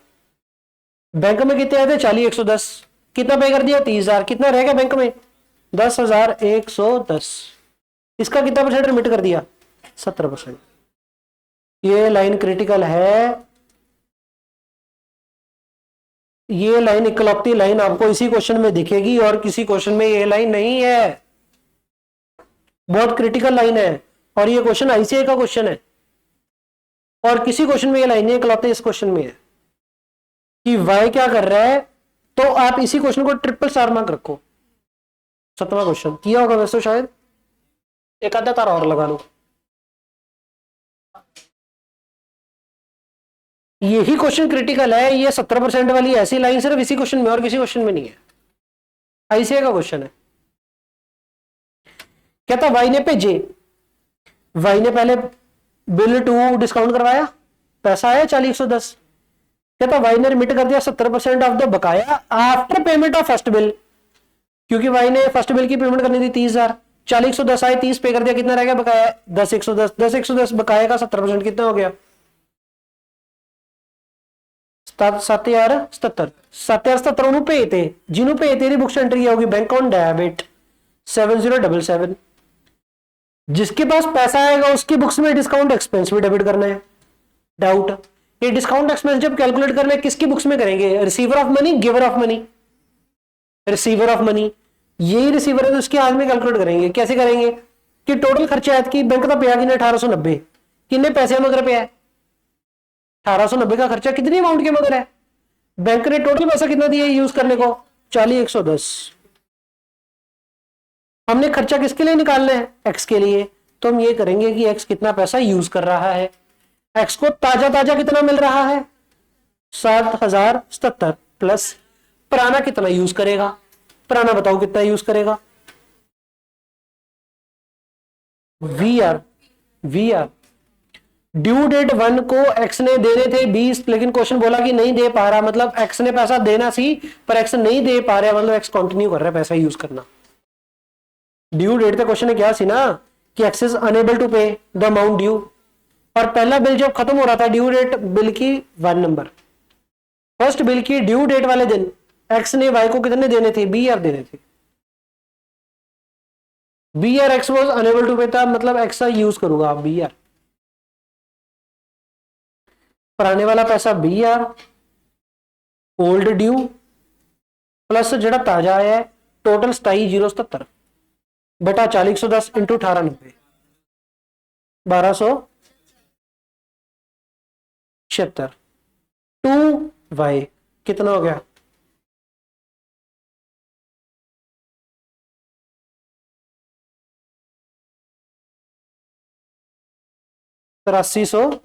बैंक में कितने आए थे? 40 110। कितना पे कर दिया? 30,000। कितना रह गया बैंक में? 10,110। इसका कितना परसेंट रिमिट कर दिया? 70%। ये लाइन क्रिटिकल है। ये लाइन इकलौती लाइन आपको इसी क्वेश्चन में दिखेगी और किसी क्वेश्चन में ये लाइन नहीं है। बहुत क्रिटिकल लाइन है, और ये क्वेश्चन आईसीआई का क्वेश्चन है, और किसी क्वेश्चन में ये लाइन नहीं इकलौती इस क्वेश्चन में है कि वाई क्या कर रहा है। तो आप इसी क्वेश्चन को ट्रिपल स्टार मार्क रखो। 7वां क्वेश्चन किया होगा वैसे शायद, एक आधा तारा और लगा लो। यही क्वेश्चन क्रिटिकल है, ये 70% वाली ऐसी लाइन सिर्फ इसी क्वेश्चन में और किसी क्वेश्चन में नहीं है। आईसीआई का क्वेश्चन है। कहता वाई ने भेजे, वाई ने पहले बिल टू डिस्काउंट करवाया, पैसा आया 40,110। कहता वाई ने रिमिट कर दिया 70% ऑफ द बकाया after payment of first bill, क्योंकि वाई ने फर्स्ट बिल की पेमेंट करनी थी 30,000, 40,110 आए, 30 पे कर दिया, कितना रह गया बकाया 10,110, 10,110 बकाया का 70% कितना हो गया 7,077, 7,077 ਉਹਨੂੰ ਭੇਜਤੇ, ਜਿਹਨੂੰ ਭੇਜਤੇ ਇਹਦੀ बुक्स एंट्री होगी बैंक ऑन डेबिट 7077, जिसके पास पैसा आएगा उसकी बुक्स में डिस्काउंट एक्सपेंस भी डेबिट करना है। डाउट, ये डिस्काउंट एक्सपेंस जब कैलकुलेट करना है किसकी बुक्स में करेंगे, receiver of money, giver of money, receiver of money, यही रिसीवर है तो उसके आज में कैलकुलेट करेंगे। कैसे करेंगे कि टोटल खर्चा है कि बैंक का पिया कि 1890, कितने पैसे मगर पे है 1890 का खर्चा कितनी अमाउंट के मगर है, बैंक ने टोटल पैसा कितना दिया यूज करने को 40,110। हमने खर्चा किसके लिए निकालना है, एक्स के लिए, तो हम ये करेंगे कि एक्स कितना पैसा यूज कर रहा है, एक्स को ताजा ताजा कितना मिल रहा है 7,077 प्लस पुराना कितना यूज करेगा, पुराना बताओ कितना यूज करेगा, B R, B R due date 1 को एक्स ने देने थे 20, लेकिन क्वेश्चन बोला कि नहीं दे पा रहा, मतलब एक्स ने पैसा देना सी पर एक्स नहीं दे पा रहा, मतलब एक्स कंटिन्यू कर रहा है पैसा यूज करना। ड्यू डेट का क्वेश्चन क्या सी ना कि एक्स इज अनेबल टू पे द अमाउंट ड्यू, और पहला बिल जब खत्म हो रहा था ड्यू डेट बिल की 1 नंबर, फर्स्ट बिल की ड्यू डेट वाले दिन एक्स ने वाई को कितने देने थे, बी आर देने थे, B R X was unable to pay था, मतलब एक्स यूज करूंगा आप बी आर, पुराने वाला पैसा B R old due plus जड़ा ताजा आया है टोटल 27,077 बटा 40,110 इंटू 1890 1276, 2y कितना हो गया 8300,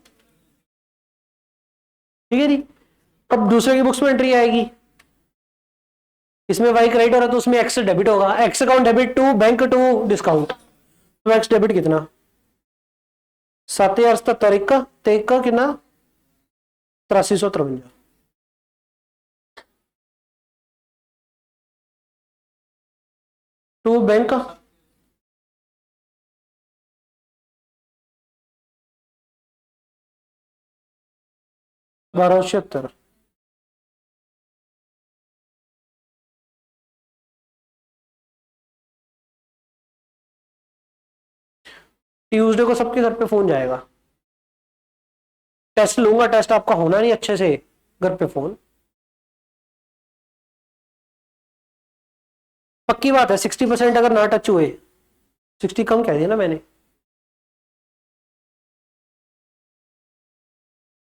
ठीक है जी। अब दूसरे की बुक्स में एंट्री आएगी, इसमें वाई क्रेडिट हो रहा है तो उसमें एक्स डेबिट होगा, X account debit to bank to discount, तो एक्स डेबिट कितना 7,077 एक का कितना 8353 टू बैंक 1276, ट्यूसडे को सबके घर पे फोन जाएगा, टेस्ट लूंगा, टेस्ट आपका होना नहीं अच्छे से, घर पे फोन, पक्की बात है 60% अगर ना टच हुए, 60 कम कह दिया ना मैंने,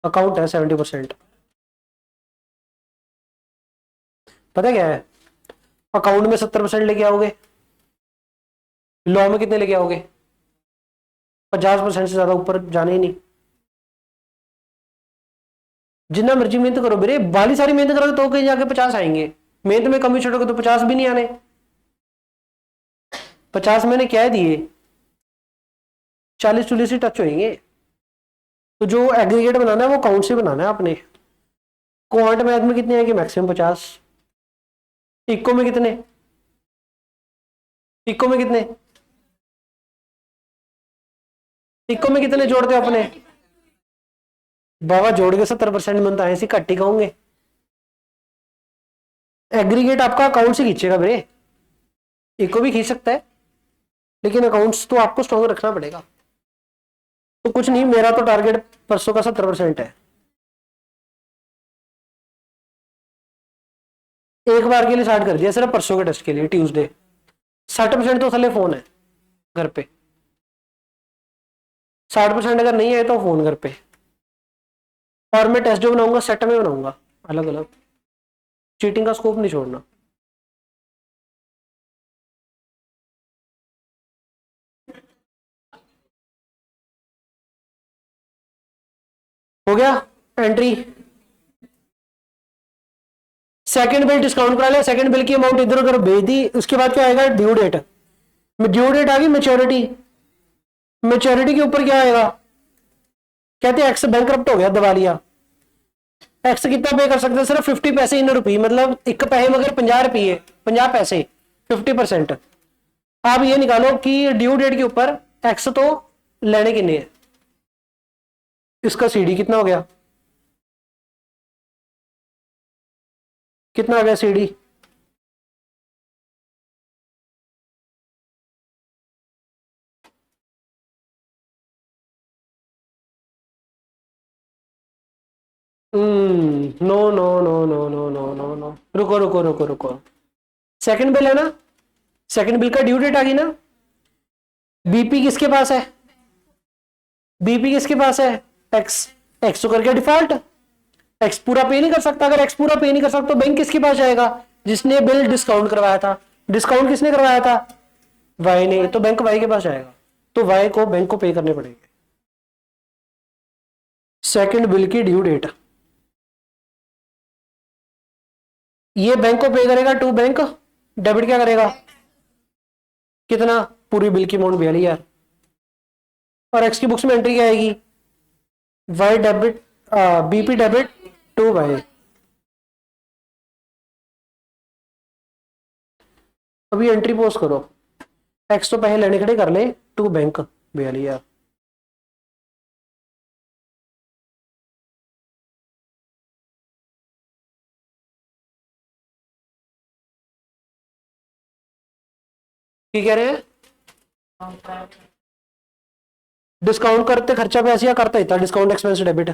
अकाउंट है 70%, पता क्या है अकाउंट में 70% लेके आओगे, लॉ में कितने लेके आओगे 50% से ज्यादा ऊपर जाने ही नहीं, जितना मर्जी मेहनत करो मेरे, बाली सारी मेहनत करोगे तो कहीं जाके 50 आएंगे, मेहनत में कमी छोड़ोगे तो 50 भी नहीं आने, 50 मैंने क्या दिए 40-40 ही टच होंगे, तो जो एग्रीगेट बनाना है वो काउंट से बनाना है आपने, क्वांट मैथ में कितने आएंगे मैक्सिमम 50, इको में कितने, इको में कितने, इको में कितने जोड़ते हो अपने, बाबा जोड़ के 70% बनता है, ऐसी घट ही कहूंगे, एग्रीगेट आपका अकाउंट से खींचेगा मेरे, इको भी खींच सकता है लेकिन अकाउंट्स तो आपको स्ट्रॉन्ग रखना पड़ेगा, तो कुछ नहीं, मेरा तो टारगेट परसों का 70% है, एक बार के लिए स्टार्ट कर दिया सिर्फ परसों के टेस्ट के लिए, ट्यूसडे 60% तो थले फोन है घर पे, 60% अगर नहीं है तो फोन घर पे, और मैं टेस्ट जो बनाऊंगा सेट में बनाऊंगा, अलग अलग, चीटिंग का स्कोप नहीं छोड़ना। हो गया एंट्री, सेकंड बिल डिस्काउंट करा लिया, सेकंड बिल की अमाउंट इधर उधर भेज दी, उसके बाद क्या आएगा, ड्यू डेट। ड्यू डेट आ गई, मेच्योरिटी। मेच्योरिटी के ऊपर क्या आएगा, कहते हैं एक्स बैंकरप्ट हो गया, दिवालिया। एक्स कितना पे कर सकते हैं, सिर्फ 50 पैसे इन रुपये, मतलब एक पैसे मगर 50 रुपये, 50 पैसे, 50%। आप ये निकालो कि ड्यू डेट के ऊपर एक्स तो लेने कितने हैं, इसका सीडी कितना हो गया, कितना आ गया CD, no no no no no no no no, रुको रुको रुको रुको, सेकंड बिल है ना, सेकंड बिल का ड्यू डेट आ गई ना, बीपी किसके पास है, बीपी किसके पास है, एक्स। एक्स तो करके डिफॉल्ट, एक्स पूरा पे नहीं कर सकता, अगर एक्स पूरा पे नहीं कर सकता तो बैंक किसके पास जाएगा, जिसने बिल डिस्काउंट करवाया था। डिस्काउंट किसने करवाया था, वाई ने, तो बैंक वाई के पास जाएगा, तो वाई को बैंक को पे करने पड़ेंगे। सेकंड बिल की ड्यू डेट, ये बैंक को पे करेगा टू बैंक, डेबिट क्या करेगा, कितना, पूरी बिल की अमाउंट 42,000, और एक्स की बुक्स में एंट्री क्या आएगी, Y debit, BP debit to Y. अभी एंट्री पोस्ट करो, एक्स तो पहले लेने खड़े कर ले, टू बैंक 42,000। कह रहे हैं डिस्काउंट करते खर्चा पे ऐसा करता ही था, डिस्काउंट एक्सपेंस डेबिट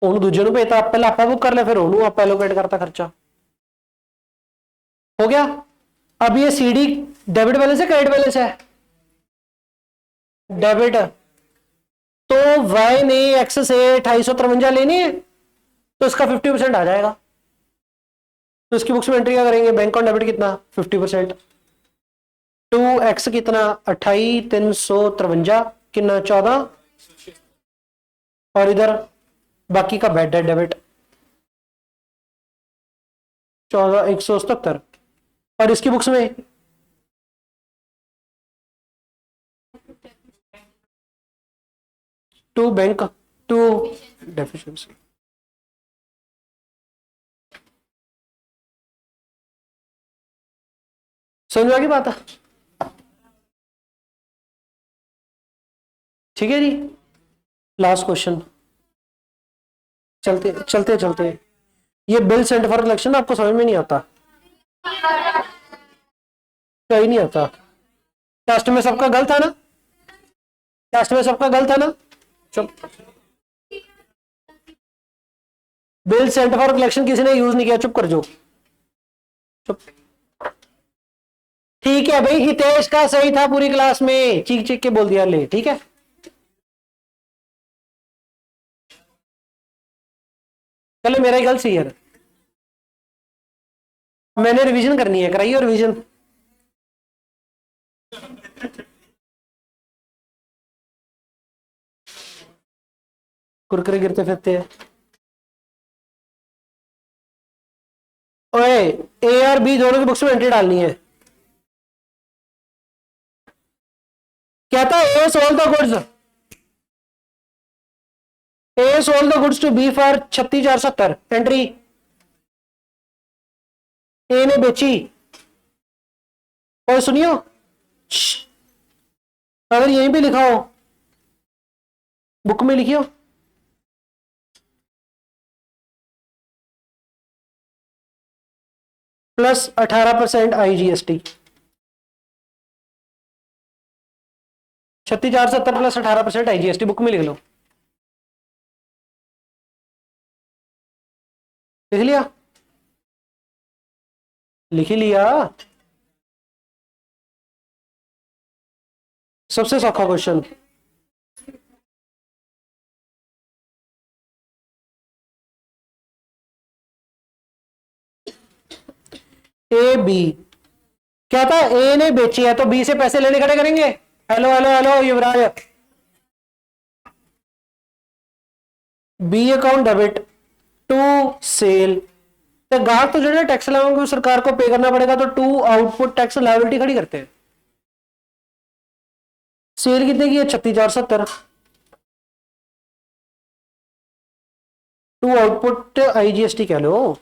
ਉਹਨੂੰ ਦੂਜੇ ਨੂੰ ਭੇਜਤਾ, ਪਹਿਲਾਂ ਆਪਾਂ बुक कर ले, फिर ਉਹਨੂੰ ਆਪਾਂ एलोकेट करता खर्चा, हो गया। अब ये सीडी डेबिट बैलेंस है, क्रेडिट बैलेंस है, डेबिट, तो वाई ने एक्स से 2853 लेनी है, तो इसका 50% आ जाएगा, तो इसकी बुक्स में एंट्री क्या करेंगे, बैंक ऑन डेबिट कितना 50%, टू एक्स कितना 28,353 कितना 14, और इधर बाकी का बैड डेबिट 14,177, और इसकी बुक्स में टू बैंक टू डेफिशिएंसी। समझ आ गई बात है, ठीक है जी। लास्ट क्वेश्चन, चलते चलते चलते, ये बिल सेंट फॉर कलेक्शन आपको समझ में नहीं आता, कहीं नहीं आता, टेस्ट में सबका गलत था ना, टेस्ट में सबका गलत था ना, चुप, बिल सेंट फॉर कलेक्शन किसी ने यूज नहीं किया, चुप कर जो, चुप। ठीक है भाई, हितेश का सही था, पूरी क्लास में चीख चीख के बोल दिया ले, ठीक है। चलो मेरा ही गलत सही है, मैंने रिवीजन करनी है, कराइए रिवीजन। कुरकुरे गिरते फिरते हैं, ओए ए और बी दोनों की बुक्स में एंट्री डालनी है, क्या था, A sold the goods, A sold the goods to B for 36,470, entry, A ने बेची, और सुनियो, अगर यहीं पे लिखा हो, बुक में लिखियो, plus 18% IGST, 36,470 plus 18% IGST, book में लिख लो, लिख लिया, लिख ही लिया, सबसे सौखा क्वेश्चन, ए बी, क्या था, ए ने बेची है तो बी से पैसे लेने खड़े करेंगे, hello hello hello Yuvraj, B account debit to sale, तो ग्राहक तो जो है टैक्स लगाओगे सरकार को पे करना पड़ेगा, तो टू आउटपुट टैक्स लायबिलिटी खड़ी करते हैं। सेल कितने की है? 36,470। टू आउटपुट आईजीएसटी कह लो,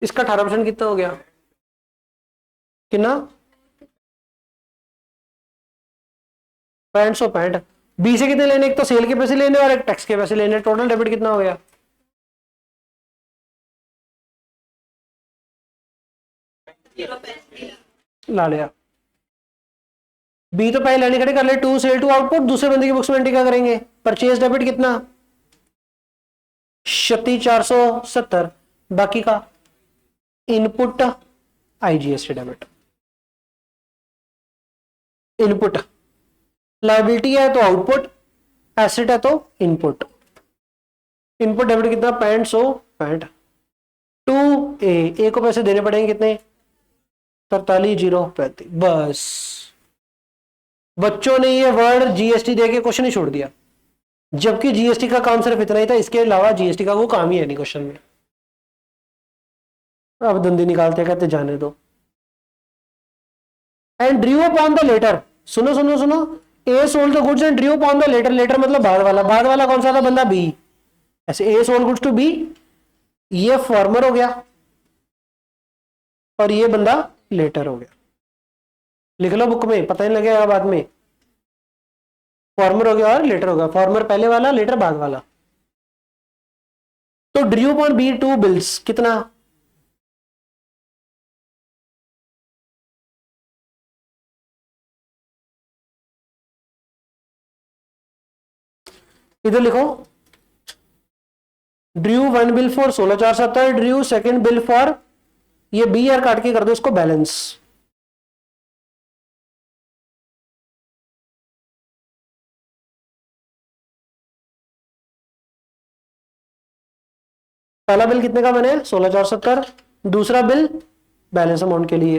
इसका 18% कितना हो गया? कितना? 65। बी से कितने लेने? एक तो सेल के पैसे लेने और एक टैक्स के पैसे लेने, टोटल डेबिट कितना हो गया? ला लिया। बी तो पहले लेने खड़े कर ले, टू सेल टू आउटपुट, दूसरे बंदे की बुक्स में एंट्री क्या करेंगे? परचेज डेबिट कितना? 36,470। बाकी का input IGST debit. Input liability है तो आउटपुट, एसेट है तो इनपुट। इनपुट डेबिट कितना? 65। टू ए को पैसे देने पड़ेंगे कितने? 43,035। बस बच्चों ने ये वर्ड जीएसटी देके क्वेश्चन ही छोड़ दिया, जबकि जीएसटी का काम सिर्फ इतना ही था, इसके अलावा जीएसटी का वो काम ही है नहीं क्वेश्चन में। अब दंदी निकालते कहते जाने दो। And drew upon the latter, सुनो सुनो सुनो, A sold the goods and drew upon the latter, latter मतलब बाद वाला, बाद वाला कौन सा था? बंदा बी। ऐसे A sold goods to B, ये फॉर्मर हो गया और ये बंदा लेटर हो गया। लिख लो बुक में, पता नहीं लगेगा बाद में। फॉर्मर हो गया और लेटर हो गया, फॉर्मर पहले वाला, लेटर बाद वाला। तो drew upon B two bills कितना? इधर लिखो, drew one bill for 16,470, drew second bill for, ये बी आर काट के कर दो इसको बैलेंस। पहला बिल कितने का बने? 16,470। दूसरा बिल बैलेंस अमाउंट के लिए।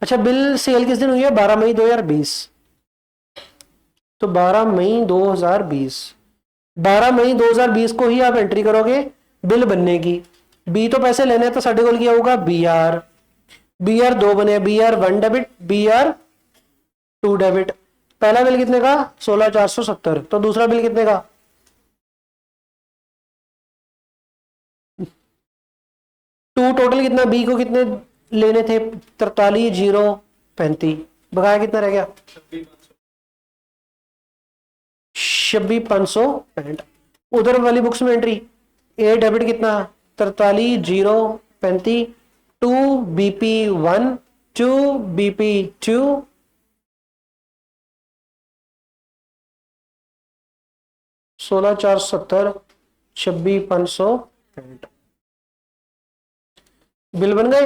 अच्छा, बिल सेल किस दिन हुई है? 12 मई 2020। तो 12 मई 2020, 12 मई 2020 को ही आप एंट्री करोगे बिल बनने की। बी तो पैसे लेने हैं तो साढ़े गोल किया होगा बी आर। बी आर दो बने, B R one debit, B R two debit. पहला बिल कितने का? 16,470। तो दूसरा बिल कितने का? टू टोटल कितना? बी को कितने लेने थे? 43,035। बकाया कितना रह गया? 26,565। उधर वाली बुक्स में एंट्री, ए डेबिट कितना? 43,035। To BP one, to BP two, 16,470, 26,565। Bill बन गए।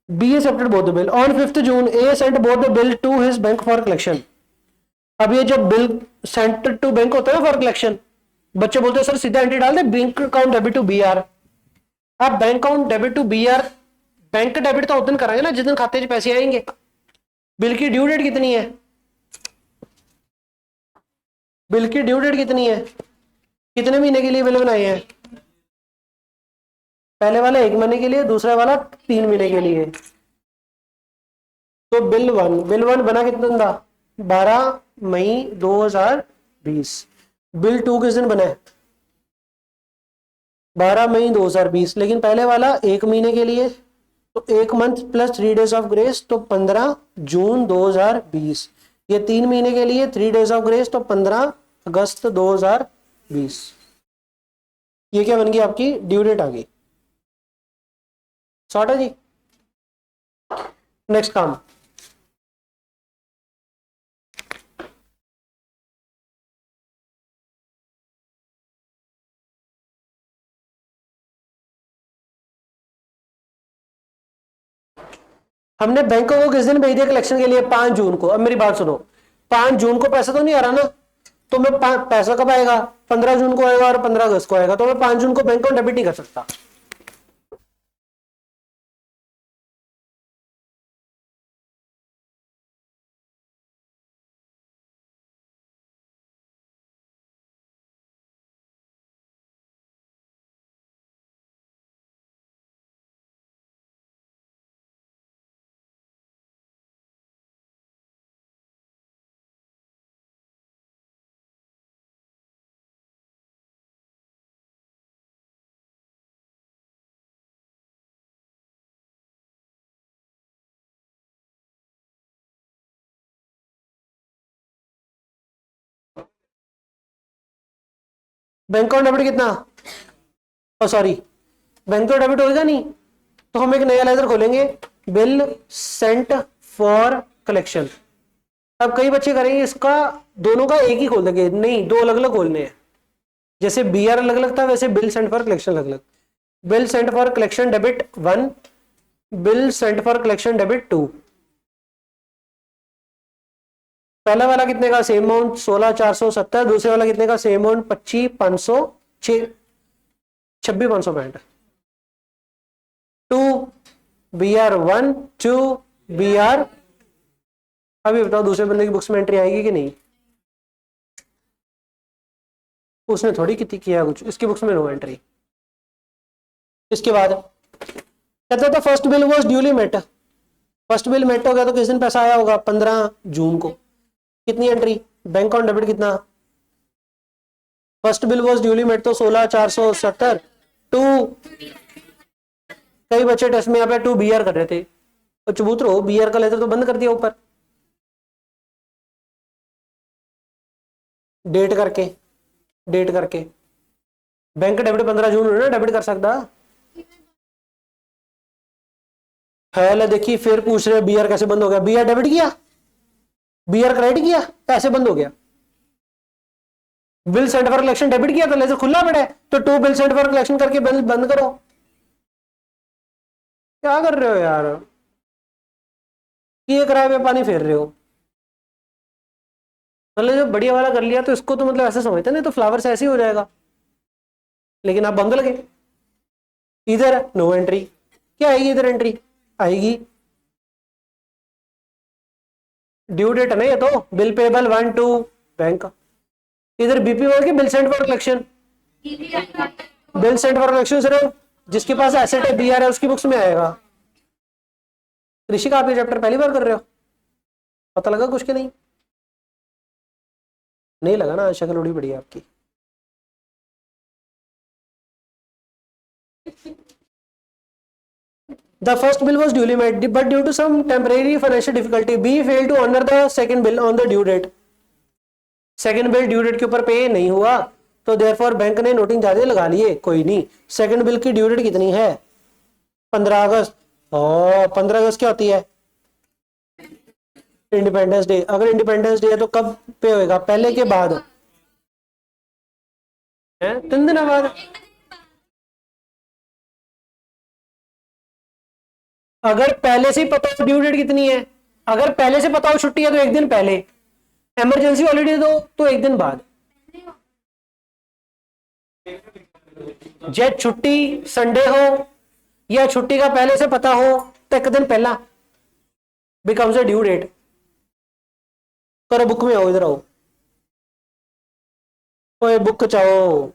B accepted both the bill on 5 June, A sent both the bill to his bank for collection. अब ये जब बिल सेंट टू बैंक होता है ना फॉर कलेक्शन, बच्चे बोलते हैं सर सीधा एंट्री डाल दे bank account debit to B R. अब bank account debit to B R, bank debit तो उस दिन कराएंगे ना जिस दिन खाते में पैसे आएंगे। बिल की ड्यू डेट कितनी है? बिल की ड्यू डेट कितनी है? कितने महीने के लिए बिल बनाए हैं? पहले वाला 1 महीने के लिए, दूसरा वाला 3 महीने के लिए। तो बिल वन बना कितना था? 12 मई 2020। बिल टू किस दिन बना है? 12 मई 2020। लेकिन पहले वाला 1 महीने के लिए, तो 1 month plus 3 days of grace, तो 15 जून 2020। ये 3 महीने के लिए 3 डेज ऑफ ग्रेस, तो 15 अगस्त 2020। ये क्या बन गई? आपकी ड्यू डेट आ गई। सॉर्ट है जी। नेक्स्ट काम, हमने बैंकों को किस दिन भेज दिया कलेक्शन के लिए? 5 जून को। अब मेरी बात सुनो, 5 जून को पैसा तो नहीं आ रहा ना, तो मैं पैसा कब आएगा? 15 जून को आएगा और 15 अगस्त को आएगा, तो मैं 5 जून को बैंक अकाउंट डेबिट नहीं कर सकता। बैंक अकाउंट डेबिट कितना, सॉरी बैंक तो डेबिट होगा नहीं, तो हम एक नया लेजर खोलेंगे, बिल सेंट फॉर कलेक्शन। अब कई बच्चे करेंगे इसका दोनों का एक ही खोल देंगे, नहीं दो अलग अलग खोलने हैं। जैसे बी आर अलग अलग था वैसे बिल सेंट फॉर कलेक्शन अलग अलग। Bill sent for collection debit 1, bill sent for collection debit 2। पहला वाला कितने का सेम अमाउंट 16,470, दूसरे वाला कितने का same amount 25,506, 26,565। 2 B R 1, 2 B R. अभी बताओ दूसरे बंदे की बुक्स में एंट्री आएगी कि नहीं, उसने थोड़ी किया कुछ, इसकी बुक्स में नो एंट्री। इसके बाद कहता था first bill was duly met, first bill met हो गया तो किस दिन पैसा आया होगा, 15 जून को। कितनी एंट्री, बैंक ऑन डेबिट कितना, first bill was duly met तो 16,470, 2, कई बच्चे टेस्ट में यहाँ पे 2 बी आर कर रहे थे, तो चबूतरो बी आर का लेटर तो बंद कर दिया ऊपर, डेट करके, डेट करके। बैंक डेबिट 15 जून ना डेबिट कर सकता है। देखिए फिर पूछ रहे बी आर कैसे बंद हो गया, बी आर डेबिट किया, बी आर क्रेडिट किया, कैसे बंद हो गया। Bill sent for collection debit किया तो लेजर खुला पड़ा है, तो 2 बिल सेंट फॉर कलेक्शन करके बिल बंद करो। क्या कर रहे हो यार, ये किराए पे पानी फेर रहे हो। मतलब जब बढ़िया वाला कर लिया तो इसको तो मतलब ऐसे समझते नहीं तो फ्लावर से ऐसे ही हो जाएगा, लेकिन आप बंद लगे। इधर नो एंट्री, क्या आएगी इधर एंट्री आएगी, ड्यू डेट है ना ये तो, बिल पेबल 1 2 बैंक। इधर बीपी बोल के bill sent for collection, bill sent for collection सिर्फ जिसके पास एसेट है बी आर है उसकी बुक्स में आएगा। ऋषिक आप ये चैप्टर पहली बार कर रहे हो, पता लगा कुछ के नहीं, नहीं लगा ना, शक्ल उड़ी पड़ी है आपकी। The first bill was duly made, but due to some temporary financial difficulty, B failed to honor the second bill on the due date. Second bill due date के ऊपर पे नहीं हुआ, तो देयरफॉर बैंक ने नोटिंग ज्यादा लगा लिए, कोई नहीं। सेकंड बिल की ड्यू डेट कितनी है, 15 अगस्त। और 15 अगस्त क्या होती है, इंडिपेंडेंस डे। अगर इंडिपेंडेंस डे है तो कब पे होएगा, पहले के बाद है, 3 दिन बाद। अगर पहले से पता हो ड्यू डेट कितनी है, अगर पहले से पता हो छुट्टी है तो एक दिन पहले, इमरजेंसी हॉलीडे दो तो एक दिन बाद। जे छुट्टी संडे हो या छुट्टी का पहले से पता हो तो एक दिन पहला बिकम्स अ ड्यू डेट। करो बुक में आओ, इधर आओ, ओए बुक चाहो,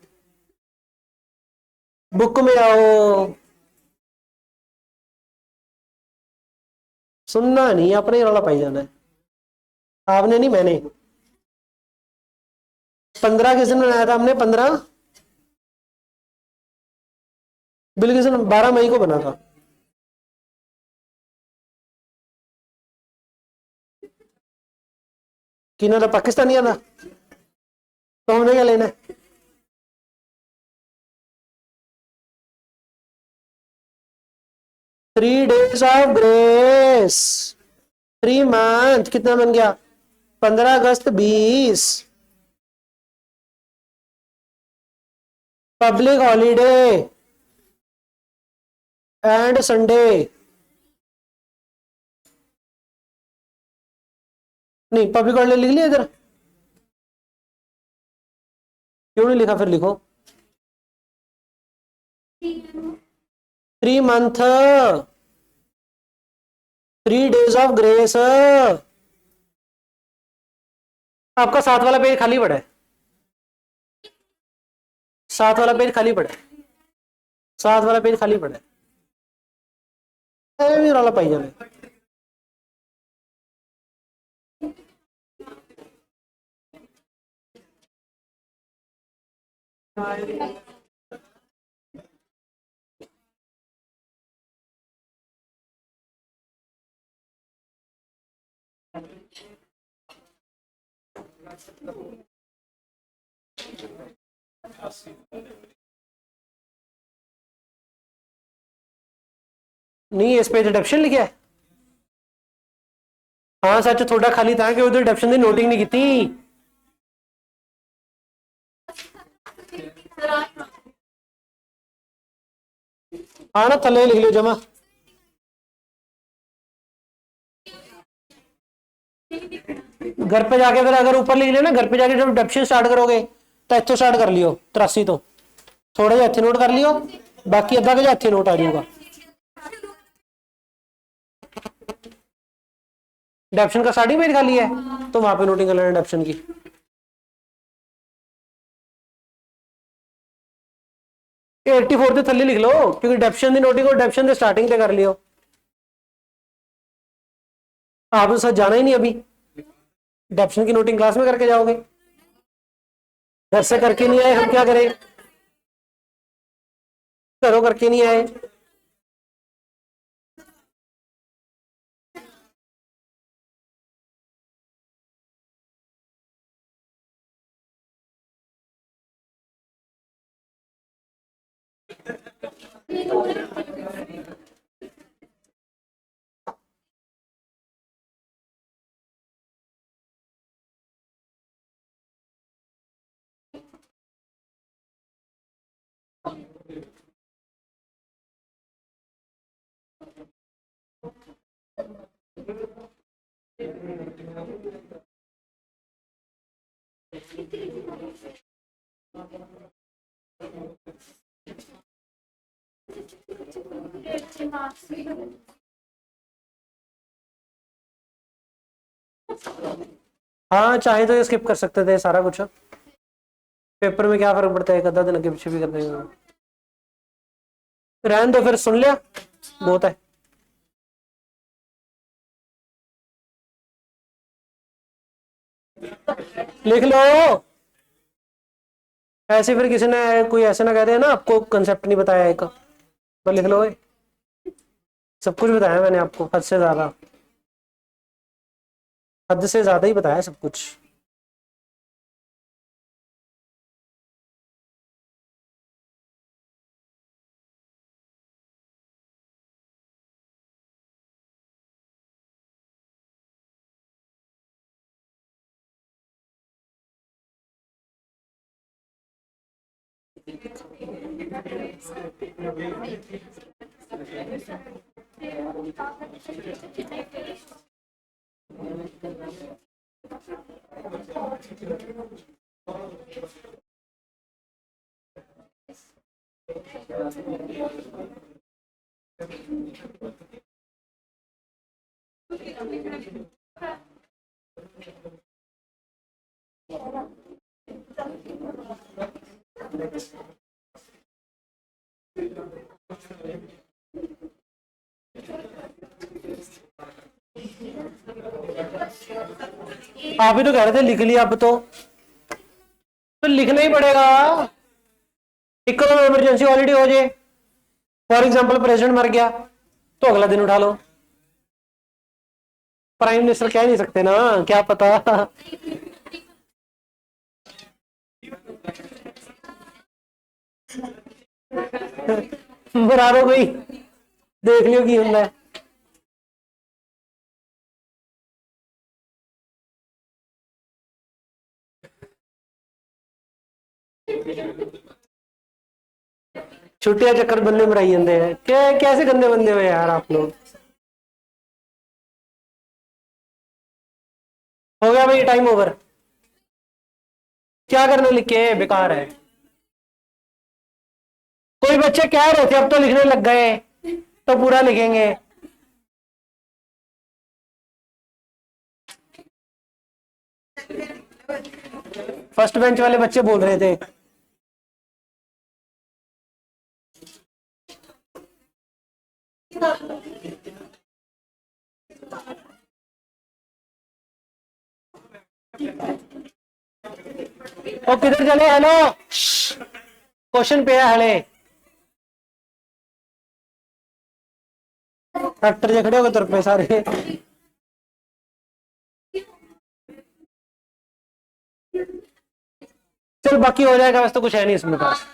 बुक में आओ। सुनना नहीं, अपने ही रौला पाई जाना है, आपने नहीं मैंने। 15 किस दिन बनाया था हमने, 15 बिल किस दिन, 12 मई को बना था। किना था, पाकिस्तानी था, तो हमने क्या लेना है। 3 days ऑफ ग्रेस, 3 मंथ, कितना बन गया, 15 अगस्त 20, पब्लिक हॉलीडे एंड संडे। नहीं पब्लिक हॉलीडे लिख लिया इधर, क्यों नहीं लिखा, फिर लिखो 3 मंथ, 3 डेज ऑफ ग्रेस। आपका साथ वाला पेज खाली पड़ा है, साथ वाला पेज खाली पड़ा है, साथ वाला पेज खाली पड़ा है, रौला पाई जाने। नहीं इस पे डिडक्शन लिखा है। हाँ सच थोड़ा खाली था कि उधर डिडक्शन की नोटिंग नहीं की। हाँ ना थले लिख लो जमा। घर पे जाके फिर अगर ऊपर लिख लिया ना, घर पे जाके जब डिडक्शन स्टार्ट करोगे तो इतो स्टार्ट कर लियो 83 तो थोड़ा जिहा इत्थे नोट कर लियो, बाकी अद्धा के इत्थे नोट आ जाऊगा। डिडक्शन का स्टार्टिंग पेज खाली है तो वहां पे नोटिंग कर लेना डिडक्शन की। ये 84 के थल्ले लिख लो क्योंकि डिडक्शन की नोटिंग और डिडक्शन की स्टार्टिंग पे कर लियो। आपने साथ जाना ही नहीं अभी, डिडक्शन की नोटिंग क्लास में करके जाओगे। घर से करके नहीं आए हम क्या करें, घरों करके नहीं आए। हाँ चाहे तो ये स्किप कर सकते थे सारा कुछ, पेपर में क्या फर्क पड़ता है, एक आधा दिन आगे पीछे भी कर देंगे। रहने दो फिर, सुन लिया बहुत है। लिख लो ऐसे, फिर किसी ने कोई ऐसे ना कह दे ना आपको कंसेप्ट नहीं बताया एक, तो लिख लो। सब कुछ बताया मैंने आपको, हद से ज्यादा, हद से ज्यादा ही बताया सब कुछ। आप ही तो कह रहे थे लिख लिया, अब तो लिखना ही पड़ेगा। इकोनॉमी इमरजेंसी ऑलरेडी हो जाए, फॉर एग्जांपल प्रेसिडेंट मर गया तो अगला दिन उठा लो। प्राइम मिनिस्टर कह नहीं सकते ना, क्या पता। बना दो कोई, देख लियो की होता है। छुट्टियां चक्कर बंदे मराई जाते हैं, क्या कैसे गंदे बंदे हो यार आप लोग। हो गया भाई टाइम ओवर, क्या करना लिख के, बेकार है। कोई बच्चे कह रहे थे अब तो लिखने लग गए तो पूरा लिखेंगे। फर्स्ट बेंच वाले बच्चे बोल रहे थे। और किधर चले, हेलो क्वेश्चन पे है हले। डॉक्टर जे खड़े हो गए तुर पे सारे। फिर बाकी हो जाएगा, वैसे तो कुछ है नहीं इसमें पास।